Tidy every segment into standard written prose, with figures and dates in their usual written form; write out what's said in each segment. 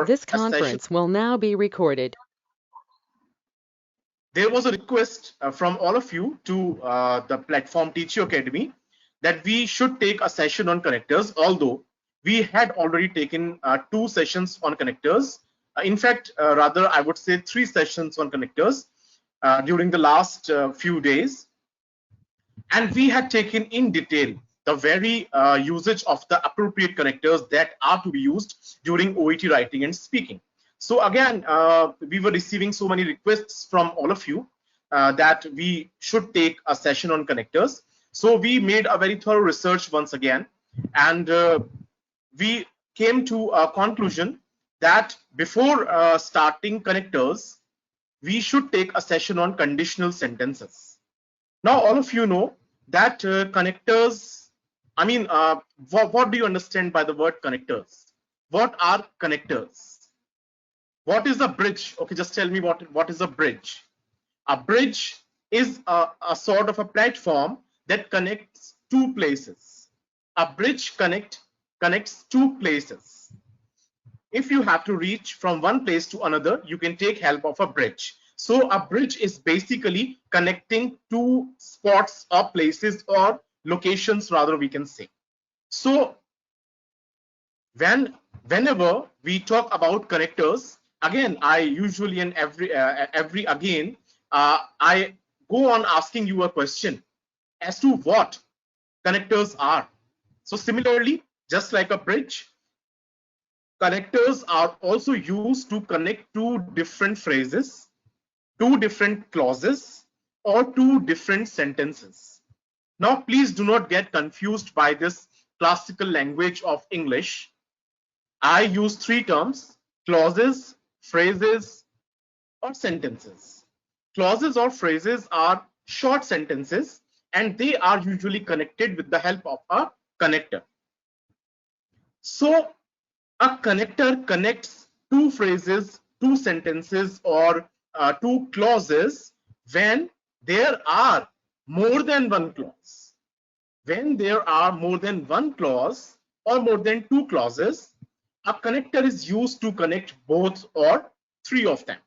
This a session. conference will now be recorded. There was a request from all of you to the platform Teach You Academy that we should take a session on connectors, although we had already taken 2 sessions on connectors. In fact, rather, I would say 3 sessions on connectors during the last few days. And we had taken in detail the very usage of the appropriate connectors that are to be used during OET writing and speaking. So again, we were receiving so many requests from all of you that we should take a session on connectors. So we made a very thorough research once again, and we came to a conclusion that before starting connectors, we should take a session on conditional sentences. Now, all of you know that connectors, I mean, what do you understand by the word connectors? What are connectors? What is a bridge? Okay, just tell me what is a bridge. A bridge is a sort of a platform that connects two places. A bridge connects two places. If you have to reach from one place to another, you can take help of a bridge. So a bridge is basically connecting two spots or places or locations, rather we can say. So whenever we talk about connectors, again, I usually and every again, I go on asking you a question as to what connectors are. So similarly, just like a bridge, connectors are also used to connect two different phrases, two different clauses, or two different sentences. Now, please do not get confused by this classical language of English. I use 3 terms: clauses, phrases, or sentences. Clauses or phrases are short sentences, and they are usually connected with the help of a connector. So a connector connects two phrases, two sentences, or two clauses when there are more than one clause. When there are more than one clause or more than two clauses, a connector is used to connect both or three of them.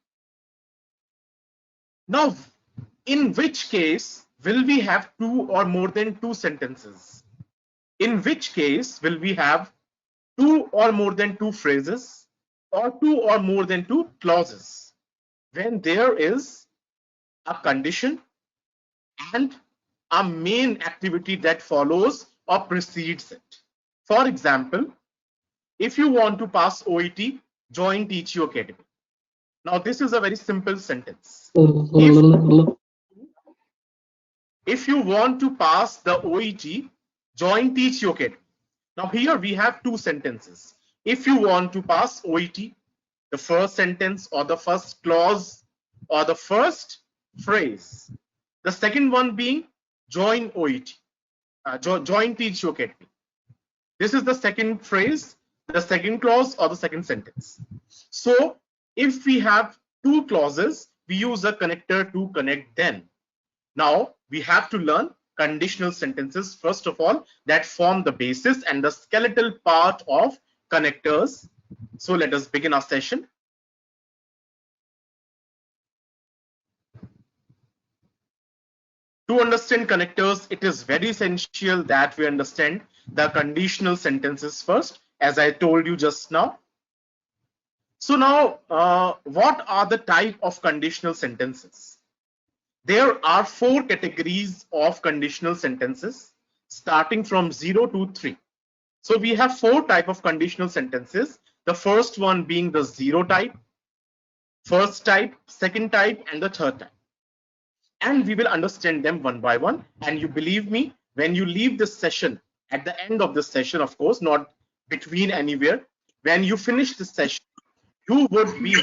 Now, in which case will we have two or more than two sentences? In which case will we have two or more than two phrases or two or more than two clauses? When there is a condition and a main activity that follows or precedes it. For example, if you want to pass OET, join Teach You Academy. Now, this is a very simple sentence. If you want to pass the OET, join Teach You Academy. Now, here we have two sentences. If you want to pass OET, the first sentence or the first clause or the first phrase. The second one being join OET, join Teach You Academy. This is the second phrase, the second clause, or the second sentence. So if we have two clauses, we use a connector to connect them. Now we have to learn conditional sentences first of all, that form the basis and the skeletal part of connectors. So let us begin our session. To understand connectors, it is very essential that we understand the conditional sentences first, as I told you just now. So now, what are the type of conditional sentences? There are 4 categories of conditional sentences, starting from 0 to 3. So we have 4 type of conditional sentences. The first one being the 0 type, first type, second type, and the third type. And we will understand them one by one. And you believe me, when you leave this session, at the end of this session, of course, not between anywhere, when you finish this session, you would be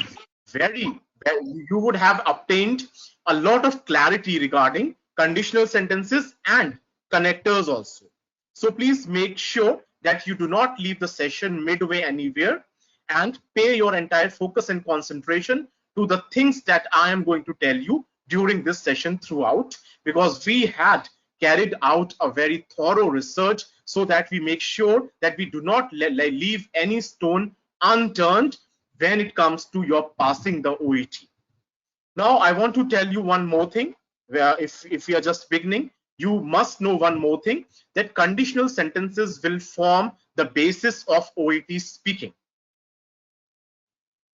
you would have obtained a lot of clarity regarding conditional sentences and connectors also. So please make sure that you do not leave the session midway anywhere, and pay your entire focus and concentration to the things that I am going to tell you during this session throughout, because we had carried out a very thorough research so that we make sure that we do not leave any stone unturned when it comes to your passing the OET. Now, I want to tell you one more thing, where if you are just beginning, you must know one more thing, that conditional sentences will form the basis of OET speaking.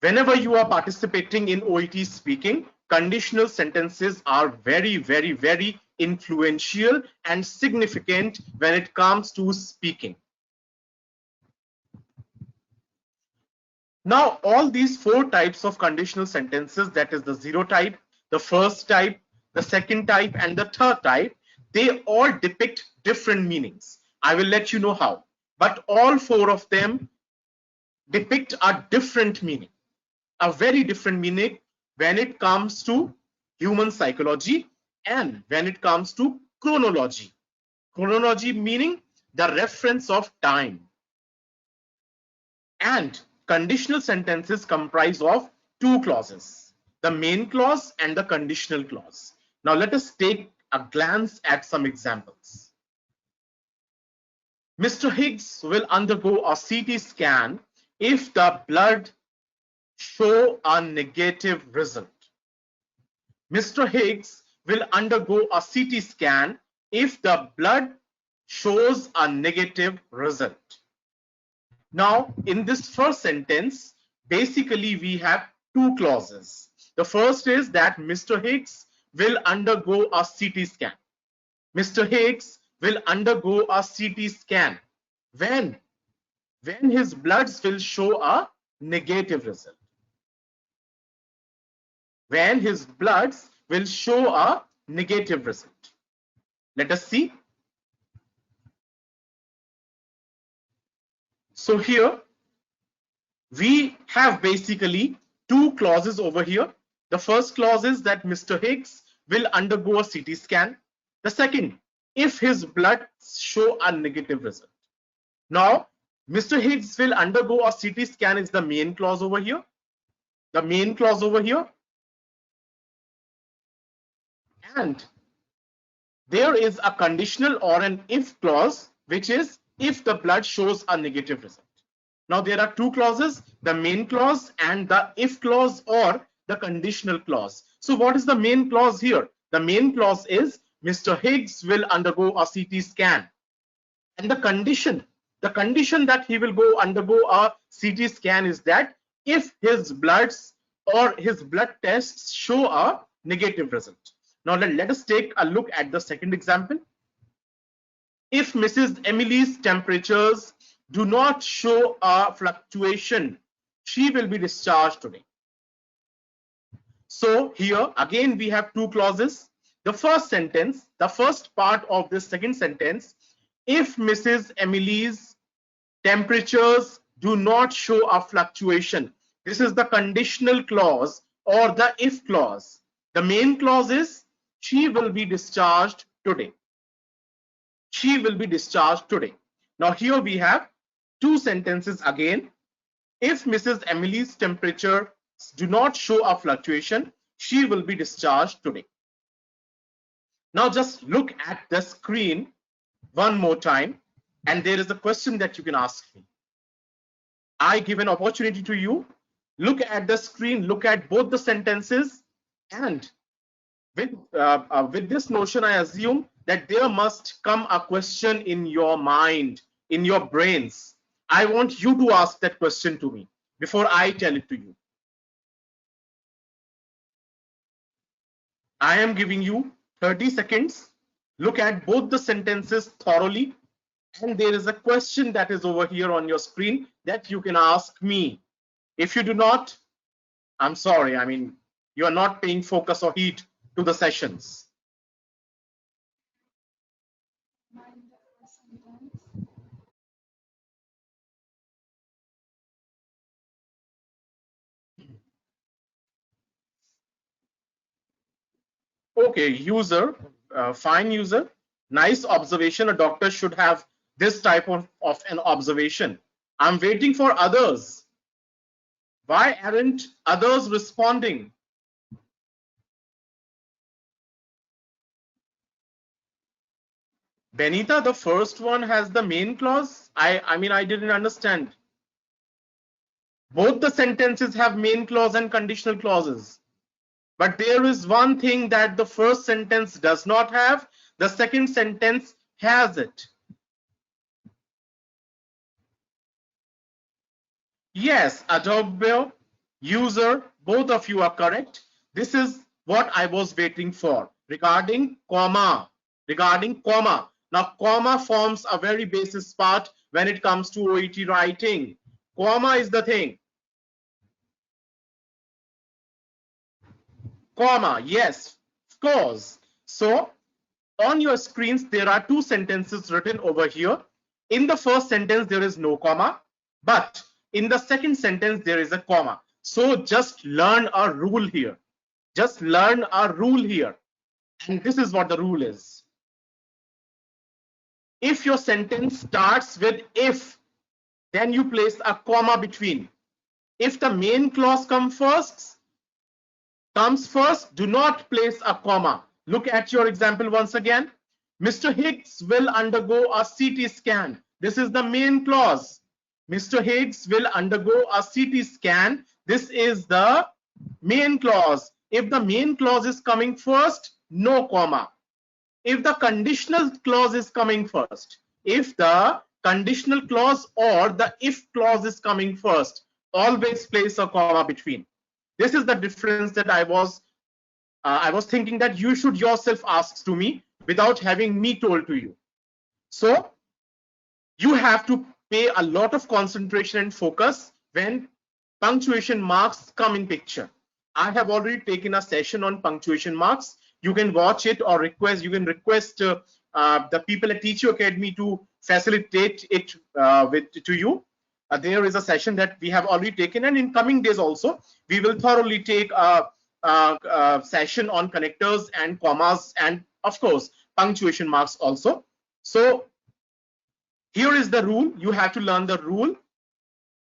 Whenever you are participating in OET speaking, conditional sentences are very, very, very influential and significant when it comes to speaking. Now, all these four types of conditional sentences, that is the zero type, the first type, the second type, and the third type, they all depict different meanings. I will let you know how. But all four of them depict a different meaning, a very different meaning when it comes to human psychology and when it comes to chronology. Chronology meaning the reference of time. And conditional sentences comprise of two clauses, the main clause and the conditional clause. Now let us take a glance at some examples. Mr. Higgs will undergo a CT scan if the blood show a negative result. Mr. Higgs will undergo a CT scan if the blood shows a negative result. Now, in this first sentence, basically we have two clauses. The first is that Mr. Higgs will undergo a CT scan. Mr. Higgs will undergo a CT scan when his bloods will show a negative result. When his bloods will show a negative result. Let us see. So here we have basically two clauses over here. The first clause is that Mr. Higgs will undergo a CT scan. The second, if his blood show a negative result. Now, Mr. Higgs will undergo a CT scan is the main clause over here. The main clause over here. And there is a conditional or an if clause, which is if the blood shows a negative result. Now there are two clauses, the main clause and the if clause or the conditional clause. So what is the main clause here? The main clause is Mr. Higgs will undergo a CT scan. And the condition that he will undergo a CT scan is that if his bloods or his blood tests show a negative result. Now let us take a look at the second example. If Mrs. Emily's temperatures do not show a fluctuation, she will be discharged today. So here again we have two clauses. The first sentence, the first part of this second sentence, if Mrs. Emily's temperatures do not show a fluctuation, this is the conditional clause or the if clause. The main clause is she will be discharged today. She will be discharged today. Now here we have two sentences again. If Mrs. Emily's temperatures do not show a fluctuation, she will be discharged today. Now just look at the screen one more time, and there is a question that you can ask me. I give an opportunity to you. Look at the screen, look at both the sentences, and with this notion, I assume that there must come a question in your mind, in your brains. I want you to ask that question to me before I tell it to you. I am giving you 30 seconds. Look at both the sentences thoroughly. And there is a question that is over here on your screen that you can ask me. If you do not, I'm sorry. I mean, you are not paying focus or heed to the sessions. Okay, user, fine user. Nice observation. A doctor should have this type of an observation. I'm waiting for others. Why aren't others responding? Benita, the first one has the main clause. I mean, I didn't understand. Both the sentences have main clause and conditional clauses. But there is one thing that the first sentence does not have, the second sentence has it. Yes, Adobe user, both of you are correct. This is what I was waiting for regarding comma. Now, comma forms a very basis part when it comes to OET writing. Comma is the thing. Comma, yes, of course. So on your screens, there are two sentences written over here. In the first sentence, there is no comma, but in the second sentence, there is a comma. So just learn a rule here. Just learn a rule here. And this is what the rule is. If your sentence starts with if, then you place a comma between. If the main clause comes first, do not place a comma. Look at your example once again. Mr. Higgs will undergo a CT scan. This is the main clause. Mr. Higgs will undergo a CT scan. This is the main clause. If the main clause is coming first, no comma. If the conditional clause is coming first, if the conditional clause or the if clause is coming first, always place a comma between. This is the difference that I was thinking that you should yourself ask to me without having me told to you. So you have to pay a lot of concentration and focus when punctuation marks come in picture. I have already taken a session on punctuation marks. You can watch it or request. You can request the people at Teach You Academy to facilitate it to you. There is a session that we have already taken, and in coming days also we will thoroughly take a session on connectors and commas and of course punctuation marks also. So here is the rule. You have to learn the rule.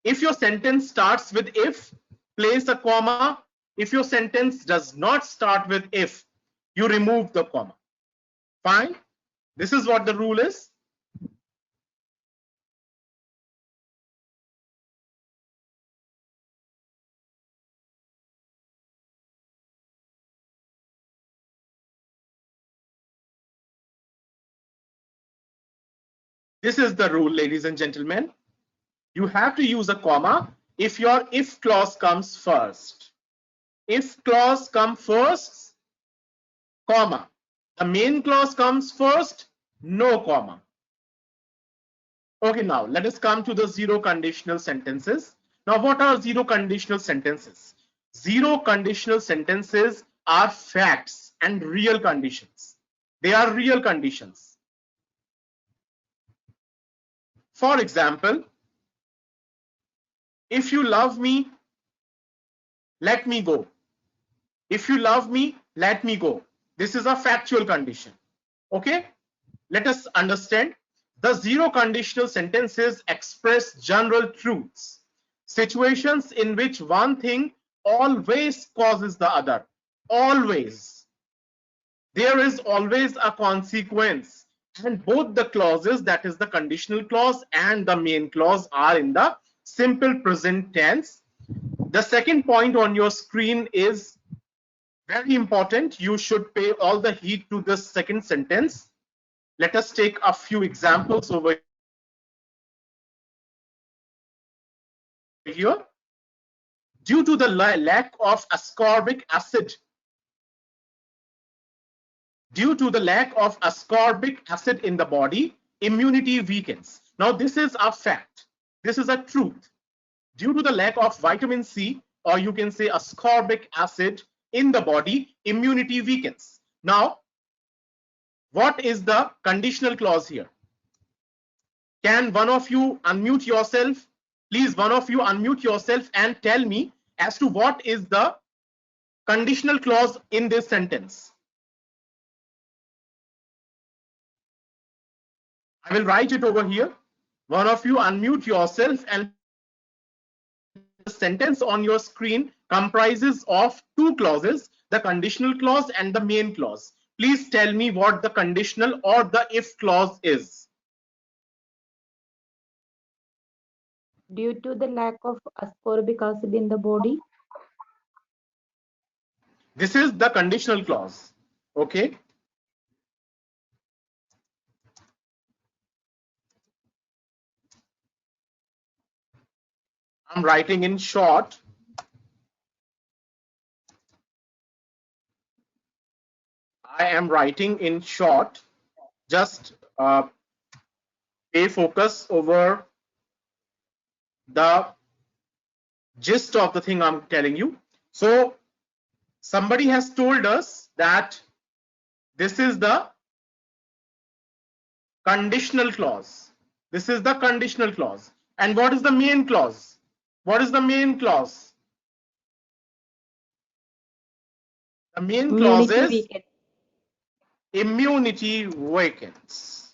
If your sentence starts with if, place a comma. If your sentence does not start with if, you remove the comma. Fine. This is what the rule is. This is the rule, ladies and gentlemen. You have to use a comma if your if clause comes first. If clause comes first, comma. The main clause comes first, no comma. Okay, now let us come to the zero conditional sentences. Now, what are zero conditional sentences? Zero conditional sentences are facts and real conditions. They are real conditions. For example, if you love me, let me go. If you love me, let me go. This is a factual condition. Okay, let us understand. The zero conditional sentences express general truths, situations in which one thing always causes the other. Always. There is always a consequence, and both the clauses, that is the conditional clause and the main clause, are in the simple present tense. The second point on your screen is very important. You should pay all the heed to this second sentence. Let us take a few examples over here. Due to the lack of ascorbic acid, in the body, immunity weakens. Now, this is a fact. This is a truth. Due to the lack of vitamin C, or you can say ascorbic acid in the body, immunity weakens. Now, what is the conditional clause here? Can one of you unmute yourself? Please, one of you unmute yourself and tell me as to what is the conditional clause in this sentence. I will write it over here. One of you unmute yourself, and the sentence on your screen comprises of two clauses, the conditional clause and the main clause. Please tell me what the conditional or the if clause is. Due to the lack of ascorbic acid in the body. This is the conditional clause. Okay. I'm writing in short. I am writing in short. Just pay focus over the gist of the thing I'm telling you. So somebody has told us that this is the conditional clause. This is the conditional clause. And what is the main clause? What is the main clause? The main clause Immunity is weakened. immunity weakens.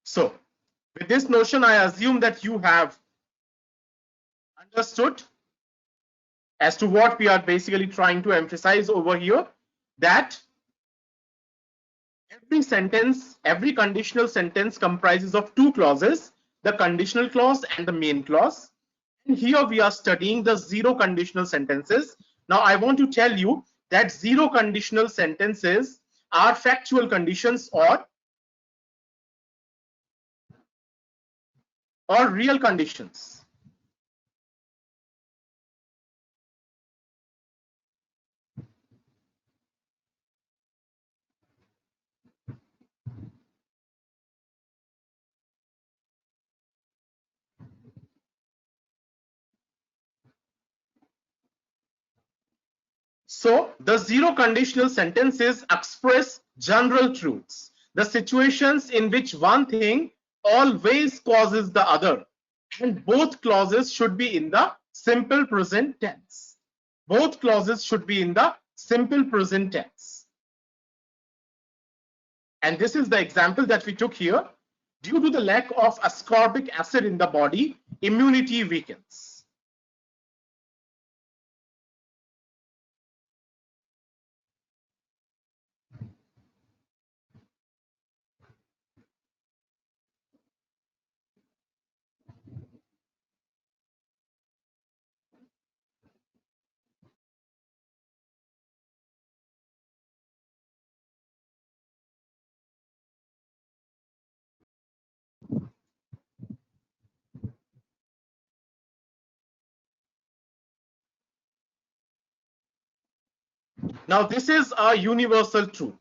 So with this notion, I assume that you have understood as to what we are basically trying to emphasize over here, that every sentence, every conditional sentence comprises of two clauses, the conditional clause and the main clause. And here we are studying the zero conditional sentences. Now I want to tell you that zero conditional sentences are factual conditions or real conditions. So the zero conditional sentences express general truths, the situations in which one thing always causes the other, and both clauses should be in the simple present tense. Both clauses should be in the simple present tense. And this is the example that we took here. Due to the lack of ascorbic acid in the body, immunity weakens. Now, this is a universal truth.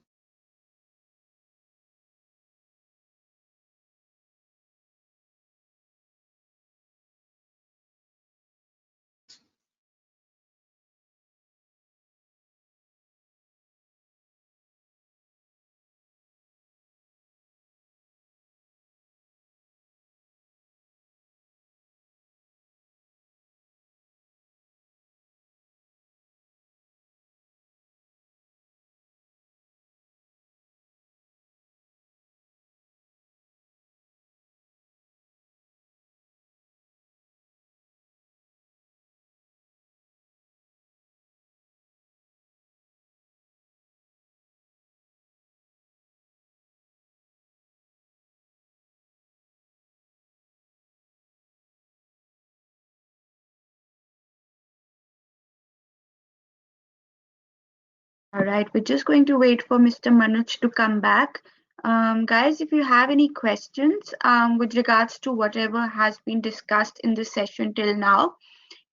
All right, we're just going to wait for Mr. Manoj to come back. Guys, if you have any questions with regards to whatever has been discussed in this session till now,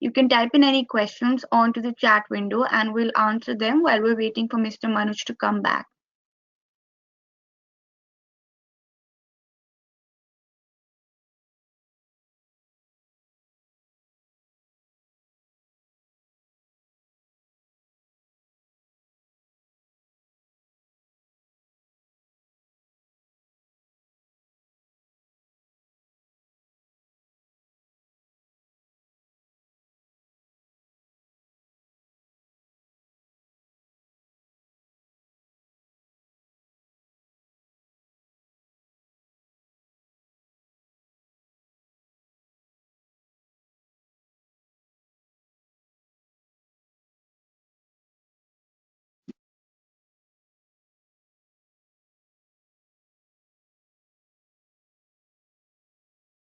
you can type in any questions onto the chat window and we'll answer them while we're waiting for Mr. Manoj to come back.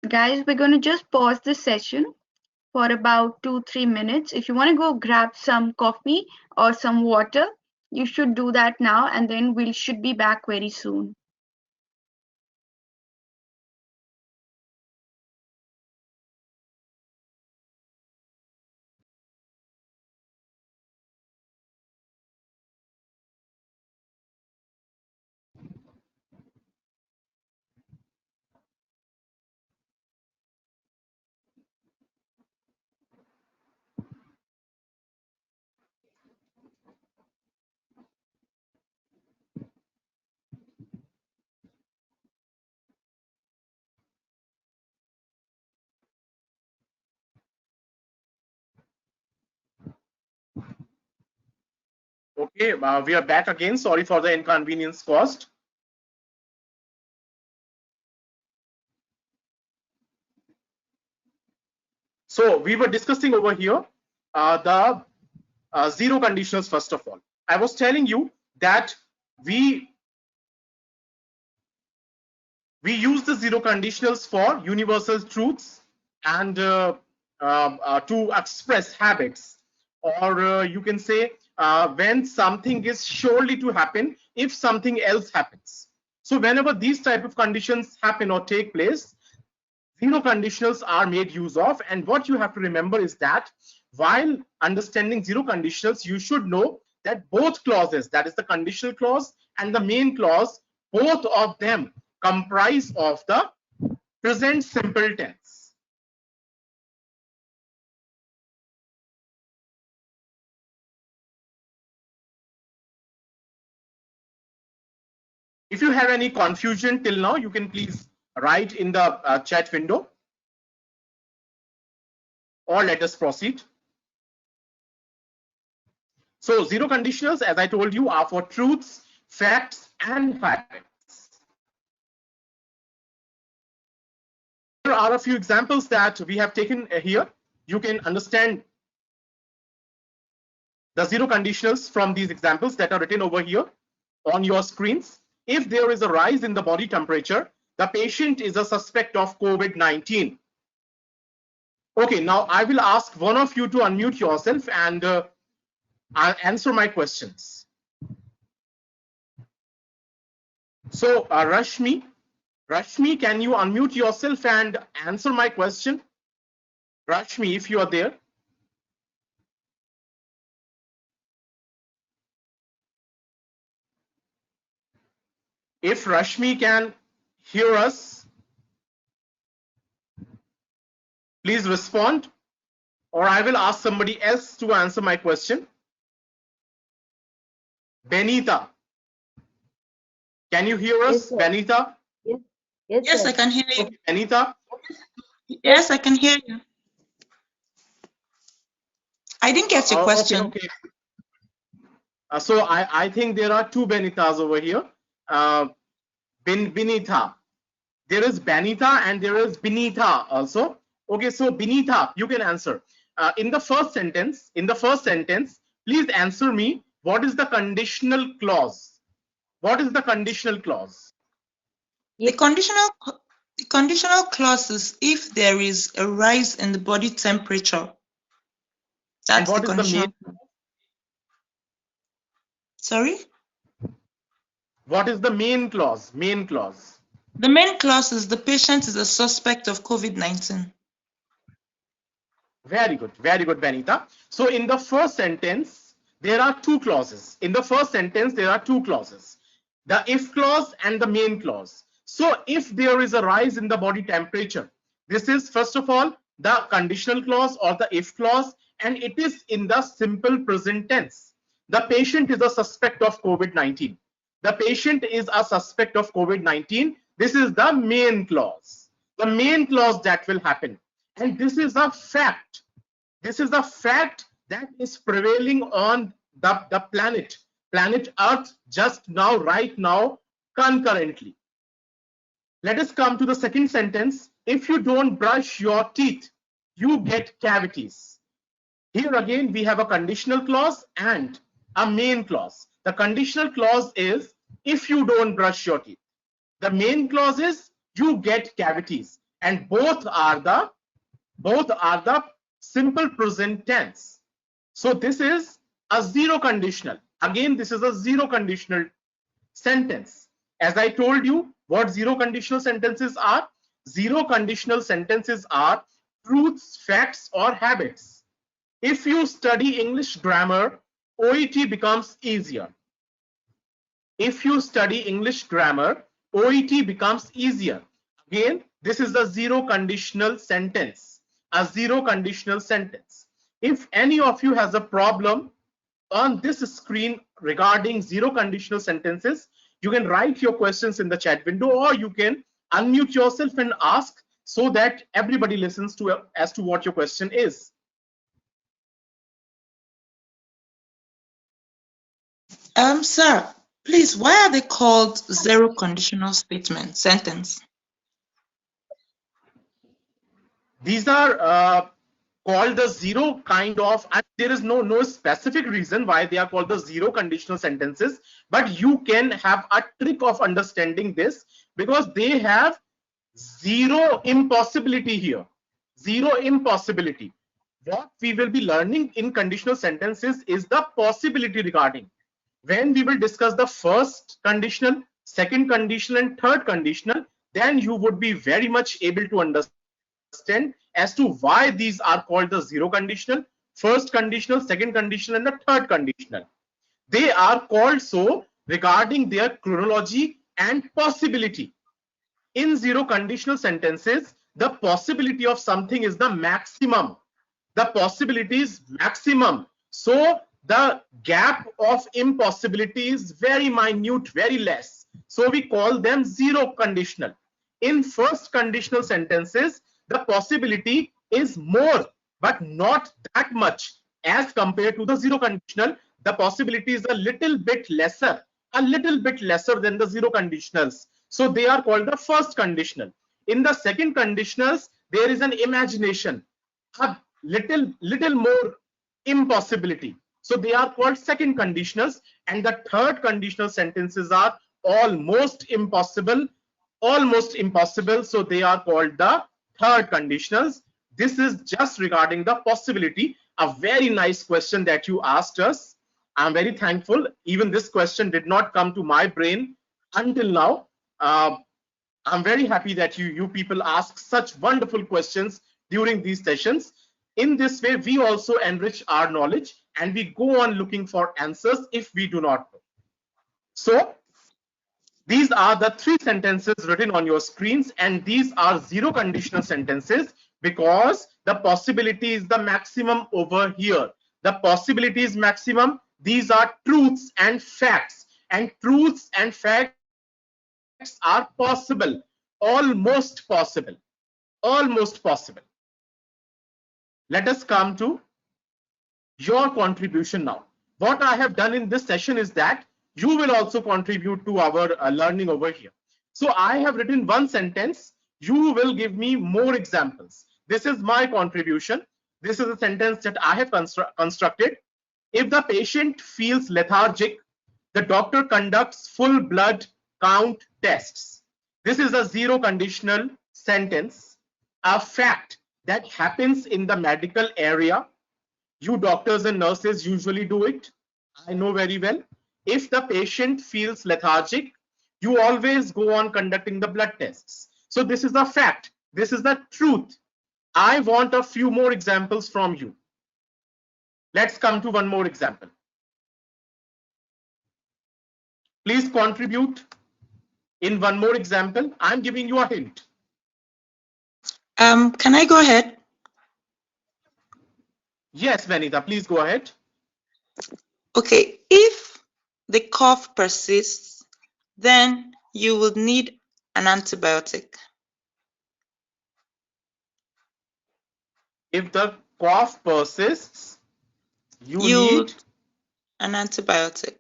Guys, we're going to just pause this session for about 2-3 minutes. If you want to go grab some coffee or some water, you should do that now, and then we should be back very soon. Okay, we are back again. Sorry for the inconvenience caused. So we were discussing over here the zero conditionals. First of all, I was telling you that we use the zero conditionals for universal truths and to express habits, or you can say when something is surely to happen if something else happens. So whenever these type of conditions happen or take place, zero conditionals are made use of. And what you have to remember is that while understanding zero conditionals, you should know that both clauses, that is the conditional clause and the main clause, both of them comprise of the present simple tense. If you have any confusion till now, you can please write in the chat window, or let us proceed. So zero conditionals, as I told you, are for truths, facts, and habits. There are a few examples that we have taken here. You can understand the zero conditionals from these examples that are written over here on your screens. If there is a rise in the body temperature, the patient is a suspect of COVID-19. Okay, now I will ask one of you to unmute yourself and I'll answer my questions. So Rashmi, can you unmute yourself and answer my question? Rashmi, if you are there. If Rashmi can hear us, please respond, or I will ask somebody else to answer my question. Benita, can you hear us? Yes, Benita? Yes, I can hear you. Okay, Benita? Yes, I can hear you. I didn't get your question. Okay. So I think there are two Benitas over here. Benita. There is Benita and there is Benita also. Okay, so Benita, you can answer. In the first sentence, please answer me. What is the conditional clause? What is the conditional clause? The conditional clause is if there is a rise in the body temperature. That's and what the is the conditional. main? Sorry? What is the main clause? Main clause. The main clause is the patient is a suspect of COVID-19. Very good, Benita. So in the first sentence, there are two clauses. In the first sentence, there are two clauses, the if clause and the main clause. So if there is a rise in the body temperature, this is first of all the conditional clause or the if clause, and it is in the simple present tense. The patient is a suspect of COVID-19. The patient is a suspect of COVID-19. This is the main clause. The main clause that will happen. And this is a fact. This is a fact that is prevailing on the planet Earth just now, right now, concurrently. Let us come to the second sentence. If you don't brush your teeth, you get cavities. Here again, we have a conditional clause and a main clause. The conditional clause is if you don't brush your teeth. The main clause is you get cavities. and both are the simple present tense. So this is a zero conditional. Again, this is a zero conditional sentence. As I told you, what zero conditional sentences are? Zero conditional sentences are truths, facts, or habits. If you study English grammar, OET becomes easier. If you study English grammar, OET becomes easier. Again, this is a zero conditional sentence. A zero conditional sentence. If any of you has a problem on this screen regarding zero conditional sentences, you can write your questions in the chat window, or you can unmute yourself and ask so that everybody listens to as to what your question is. Sir, please, why are they called zero conditional statement sentence? These are called the zero kind of, and there is no specific reason why they are called the zero conditional sentences, but you can have a trick of understanding this because they have zero impossibility here. Zero impossibility. What we will be learning in conditional sentences is the possibility regarding. When we will discuss the first conditional, second conditional, and third conditional, then you would be very much able to understand as to why these are called the zero conditional, first conditional, second conditional, and the third conditional. They are called so regarding their chronology and possibility. In zero conditional sentences, the possibility of something is the maximum. The possibility is maximum. So the gap of impossibility is very minute, very less. So we call them zero conditional. In first conditional sentences, the possibility is more, but not that much as compared to the zero conditional. The possibility is a little bit lesser than the zero conditionals. So they are called the first conditional. In the second conditionals, there is an imagination, a little more impossibility. So they are called second conditionals, and the third conditional sentences are almost impossible. So they are called the third conditionals. This is just regarding the possibility. A very nice question that you asked us. I'm very thankful. Even this question did not come to my brain until now. I'm very happy that you people ask such wonderful questions during these sessions. In this way, we also enrich our knowledge and we go on looking for answers if we do not know. So these are the three sentences written on your screens, and these are zero conditional sentences because the possibility is the maximum over here. The possibility is maximum. These are truths and facts, and truths and facts are possible, almost possible, almost possible. Let us come to your contribution now. What I have done in this session is that you will also contribute to our learning over here. So I have written one sentence. You will give me more examples. This is my contribution. This is a sentence that I have constructed. If the patient feels lethargic, the doctor conducts full blood count tests. This is a zero conditional sentence, a fact that happens in the medical area. You doctors and nurses usually do it. I know very well. If the patient feels lethargic, you always go on conducting the blood tests. So this is a fact. This is the truth. I want a few more examples from you. Let's come to one more example. Please contribute in one more example. I'm giving you a hint. Can I go ahead? Yes, Vanita, please go ahead. Okay, if the cough persists, then you will need an antibiotic. If the cough persists, you need an antibiotic.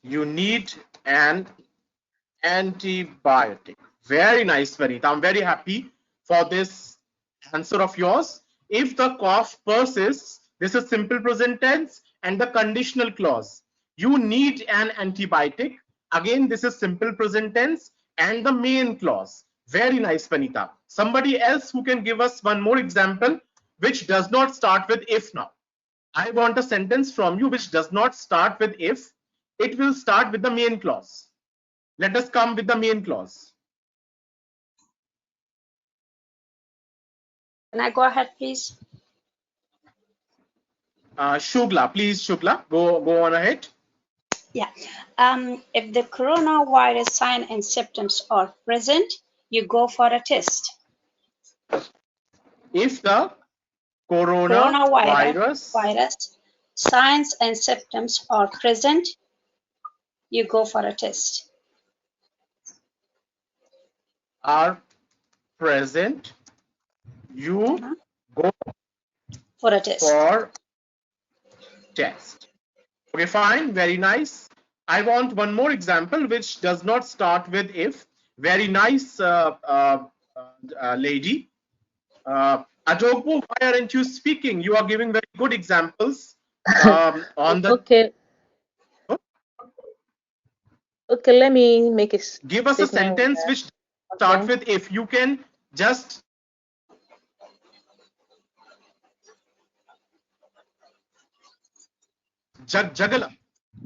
You need an antibiotic. Very nice, Vanita. I'm very happy for this answer of yours. If the cough persists, this is simple present tense and the conditional clause. You need an antibiotic. Again, this is simple present tense and the main clause. Very nice, Panita. Somebody else who can give us one more example which does not start with if now. I want a sentence from you which does not start with if. It will start with the main clause. Let us come with the main clause. Can I go ahead, please? Shugla, please, Shugla, go on ahead. Yeah. If the coronavirus sign and symptoms are present, you go for a test. If the coronavirus signs and symptoms are present, you go for a test. Are present, you go for a test. Okay, fine, very nice. I want one more example which does not start with if. Very nice, lady. Adogbo, why aren't you speaking? You are giving very good examples on the. Okay. Okay, let me make it. Give us a sentence which starts with if. You can just. Jagala,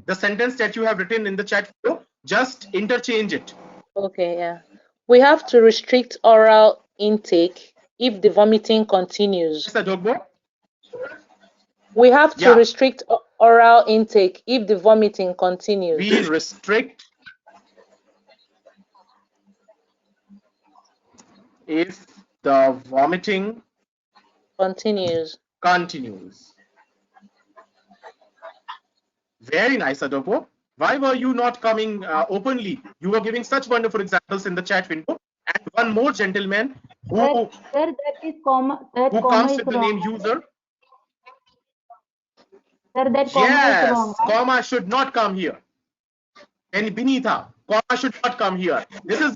the sentence that you have written in the chat window, just interchange it. Okay, yeah. We have to restrict oral intake if the vomiting continues. Mr. Jogbo? We have to restrict oral intake if the vomiting continues. We restrict if the vomiting continues. Very nice, Adolfo. Why were you not coming openly? You were giving such wonderful examples in the chat window. And one more gentleman who, that is comma. Who comes with the name user. Sir, that comma is wrong. Comma should not come here. And Binitha, comma should not come here. This is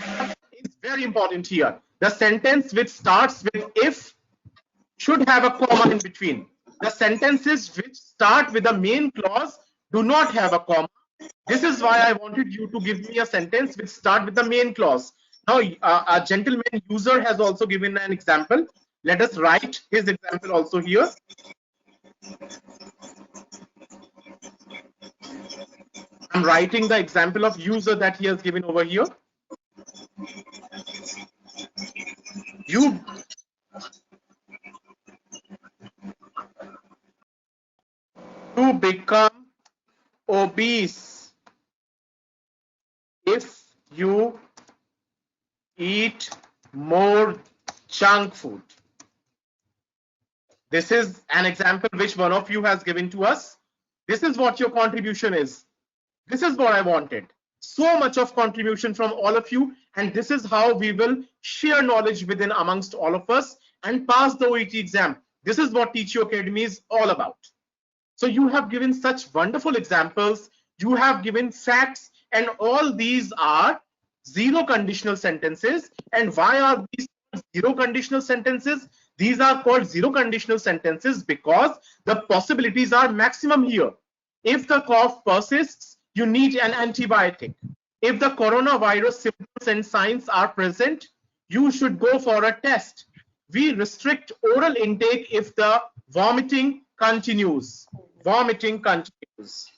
very important here. The sentence which starts with if should have a comma in between. The sentences which start with the main clause do not have a comma. This is why I wanted you to give me a sentence which start with the main clause. Now, a gentleman user has also given an example. Let us write his example also here. I'm writing the example of user that he has given over here. You to become obese if you eat more junk food. This is an example which one of you has given to us. This is what your contribution is. This is what I wanted. So much of contribution from all of you, and this is how we will share knowledge within amongst all of us and pass the OET exam. This is what Teach You Academy is all about. So you have given such wonderful examples, you have given facts, and all these are zero conditional sentences. And why are these zero conditional sentences? These are called zero conditional sentences because the possibilities are maximum here. If the cough persists, you need an antibiotic. If the coronavirus symptoms and signs are present, you should go for a test. We restrict oral intake if the vomiting continues. Vomiting continues.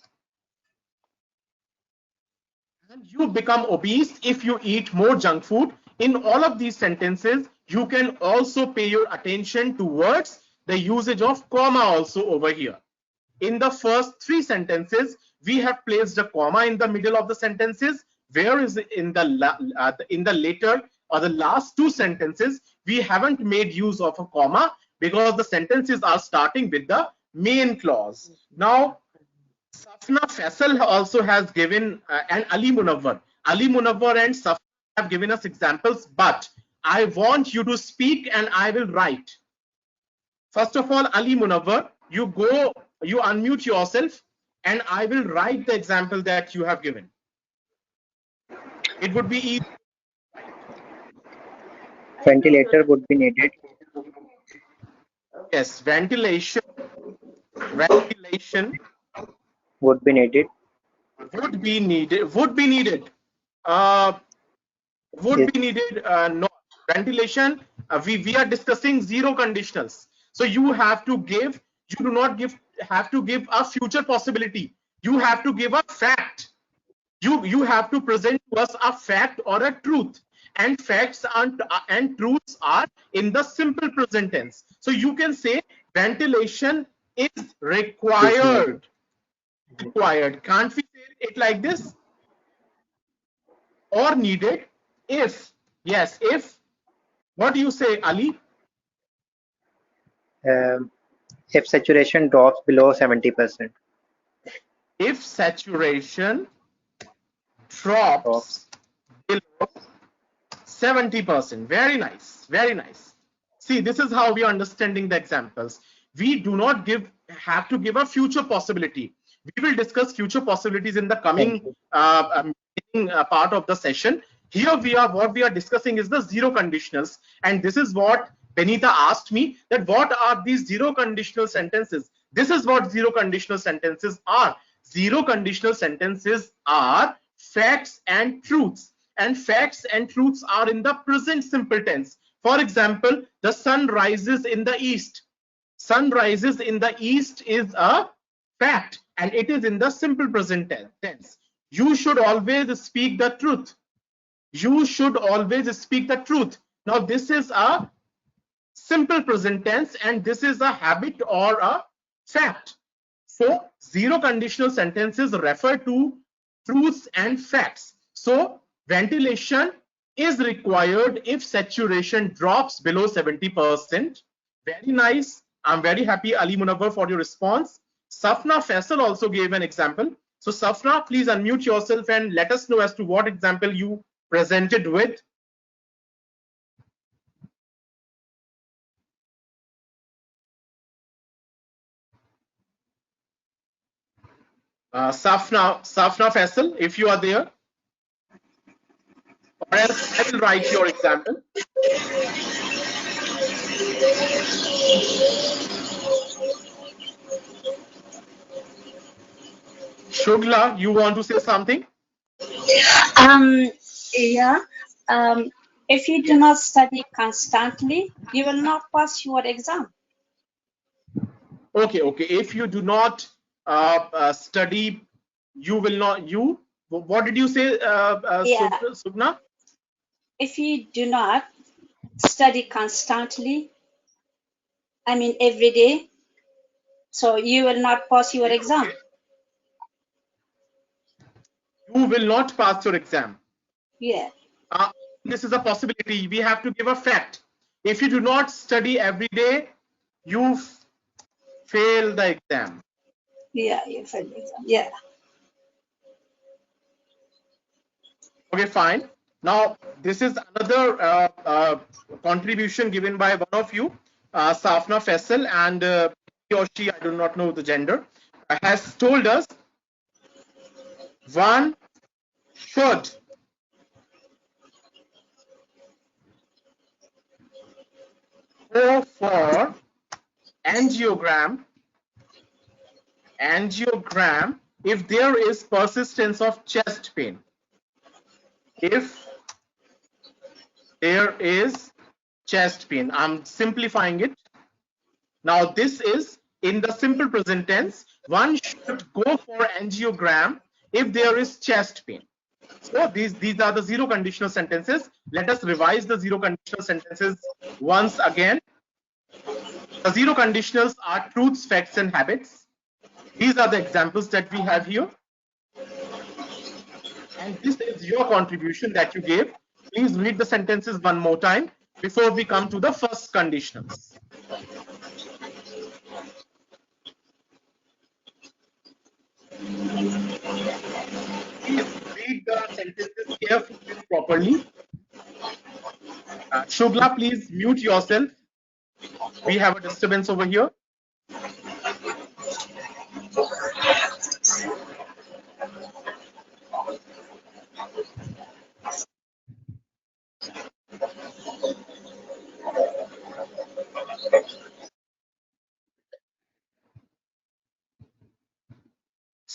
And you become obese if you eat more junk food. In all of these sentences, you can also pay your attention towards the usage of comma also over here. In the first three sentences, we have placed a comma in the middle of the sentences, whereas in the later or the last two sentences, we haven't made use of a comma because the sentences are starting with the main clause. Now, Safna Faisal also has given and Ali Munawwar. Ali Munawwar and Safna have given us examples, but I want you to speak and I will write. First of all, Ali Munawwar, you unmute yourself and I will write the example that you have given. It would be easy. Ventilator would be needed. Yes, ventilation Would be needed. Would be needed. Would be needed. Would be needed. No ventilation. We are discussing zero conditionals. So you have to give. You do not have to give a future possibility. You have to give a fact. You have to present to us a fact or a truth, and facts and truths are in the simple present tense. So you can say ventilation is required. Required. Can't we say it like this? Or needed if. Yes, if. What do you say, Ali? If saturation drops below 70%. If saturation drops below 70%. Very nice. Very nice. See, this is how we are understanding the examples. We do not have to give a future possibility. We will discuss future possibilities in the coming part of the session. Here what we are discussing is the zero conditionals, and this is what Benita asked me, that what are these zero conditional sentences? This is what zero conditional sentences are. Zero conditional sentences are facts and truths, and facts and truths are in the present simple tense. For example, the sun rises in the east. Sun rises in the east is a fact, and it is in the simple present tense. You should always speak the truth. You should always speak the truth. Now this is a simple present tense, and this is a habit or a fact. So zero conditional sentences refer to truths and facts. So ventilation is required if saturation drops below 70%. Very nice. I'm very happy, Ali Munawwar, for your response. Safna Faisal also gave an example. So Safna, please unmute yourself and let us know as to what example you presented with. Safna Faisal, if you are there, or else I will write your example. Shugla, you want to say something? Yeah. If you do not study constantly, you will not pass your exam. Okay. If you do not study, you will not. What did you say, Sugna? If you do not study constantly, I mean every day, so you will not pass your exam. You will not pass your exam. Yeah. This is a possibility. We have to give a fact. If you do not study every day, you fail the exam. Yeah, you fail the exam. Yeah. Okay, fine. Now, this is another contribution given by one of you, Safna Faisal, and he or she, I do not know the gender, has told us one should go for angiogram if there is persistence of chest pain. If there is chest pain, I'm simplifying it. Now this is in the simple present tense. One should go for angiogram if there is chest pain. So these are the zero conditional sentences. Let us revise the zero conditional sentences once again. The zero conditionals are truths, facts, and habits. These are the examples that we have here. And this is your contribution that you gave. Please read the sentences one more time before we come to the first conditionals. Please read the sentences carefully, properly. Shugla, please mute yourself. We have a disturbance over here.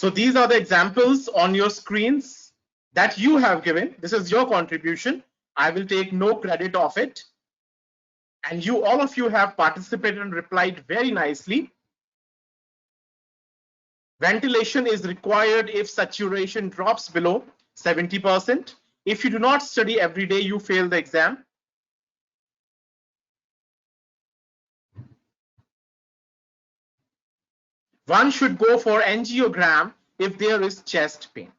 So these are the examples on your screens that you have given. This is your contribution. I will take no credit of it. And you, all of you have participated and replied very nicely. Ventilation is required if saturation drops below 70%. If you do not study every day, you fail the exam. One should go for angiogram if there is chest pain.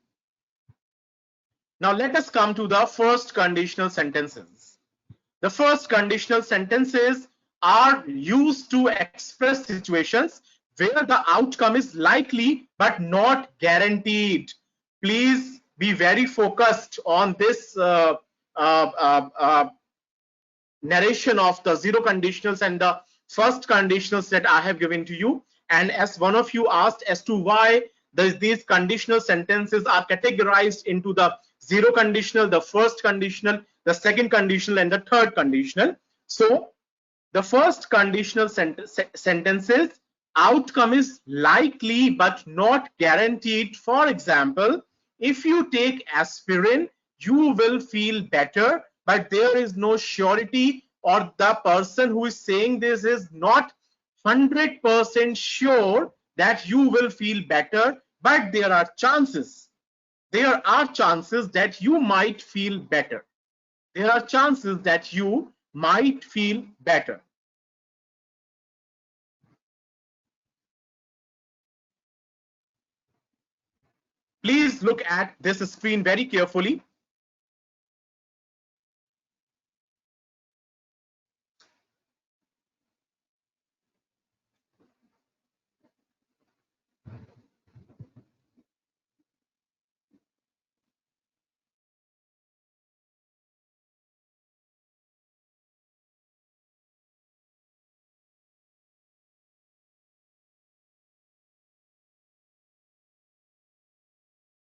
Now let us come to the first conditional sentences. The first conditional sentences are used to express situations where the outcome is likely but not guaranteed. Please be very focused on this narration of the zero conditionals and the first conditionals that I have given to you. And as one of you asked as to why these conditional sentences are categorized into the zero conditional, the first conditional, the second conditional, and the third conditional. So the first conditional sentences, outcome is likely but not guaranteed. For example, if you take aspirin, you will feel better, but there is no surety, or the person who is saying this is not 100% sure that you will feel better, but there are chances. There are chances that you might feel better. There are chances that you might feel better. Please look at this screen very carefully.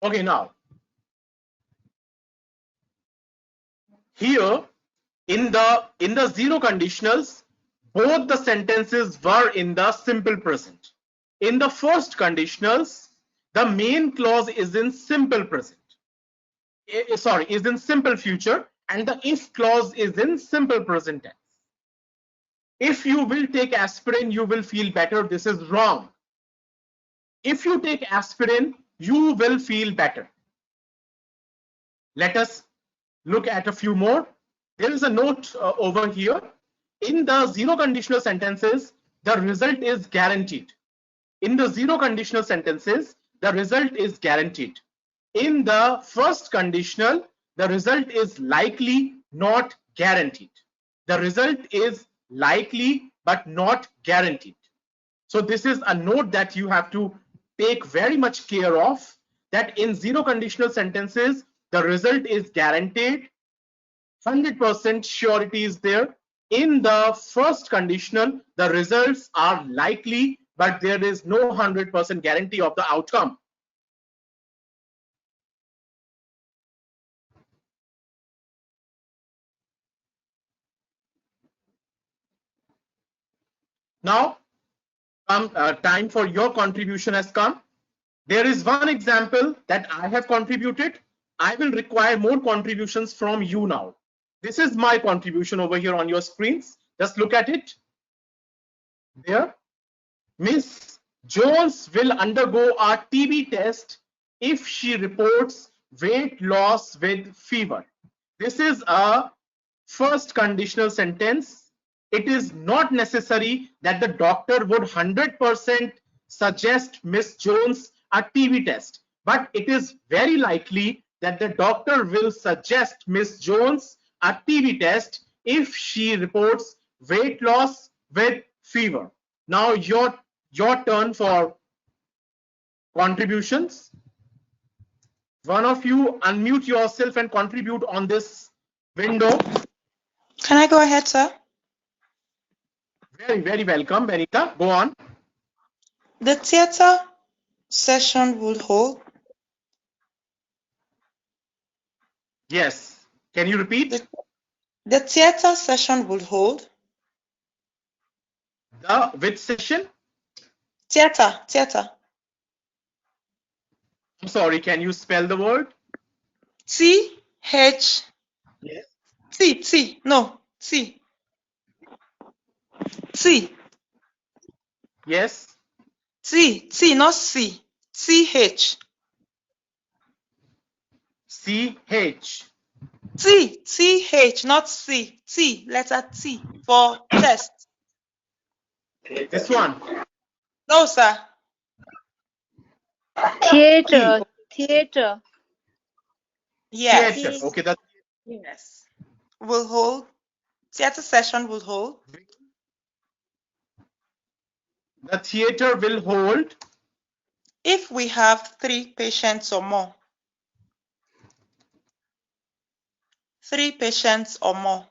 Okay, now here in the zero conditionals, both the sentences were in the simple present. In the first conditionals, the main clause is in simple present. Sorry, is in simple future, and the if clause is in simple present tense. If you will take aspirin, you will feel better. This is wrong. If you take aspirin, you will feel better. Let us look at a few more. There is a note over here. In the zero conditional sentences, the result is guaranteed. In the zero conditional sentences, the result is guaranteed. In the first conditional, the result is likely, not guaranteed. The result is likely but not guaranteed. So this is a note that you have to take very much care of, that in zero conditional sentences, the result is guaranteed. 100% surety is there. In the first conditional, the results are likely, but there is no 100% guarantee of the outcome. Now, time for your contribution has come. There is one example that I have contributed. I will require more contributions from you now. This is my contribution over here on your screens. Just look at it. There. Miss Jones will undergo a TB test if she reports weight loss with fever. This is a first conditional sentence. It is not necessary that the doctor would 100% suggest Miss Jones a TB test, but it is very likely that the doctor will suggest Miss Jones a TB test if she reports weight loss with fever. Now your turn for contributions. One of you unmute yourself and contribute on this window. Can I go ahead, sir? Very, very welcome, Benita. Go on. The theater session will hold. Yes. Can you repeat? The theater session will hold. The which session? Theater. I'm sorry, can you spell the word? T H Yes. T no T T Yes. T not C T H CH. T H not C T letter T for chest. This one. No sir. Theater. Theater. Yes. Theater. Okay, that's Yes. Will hold. Theater session will hold. the theater will hold If we have 3 patients or more. 3 patients or more.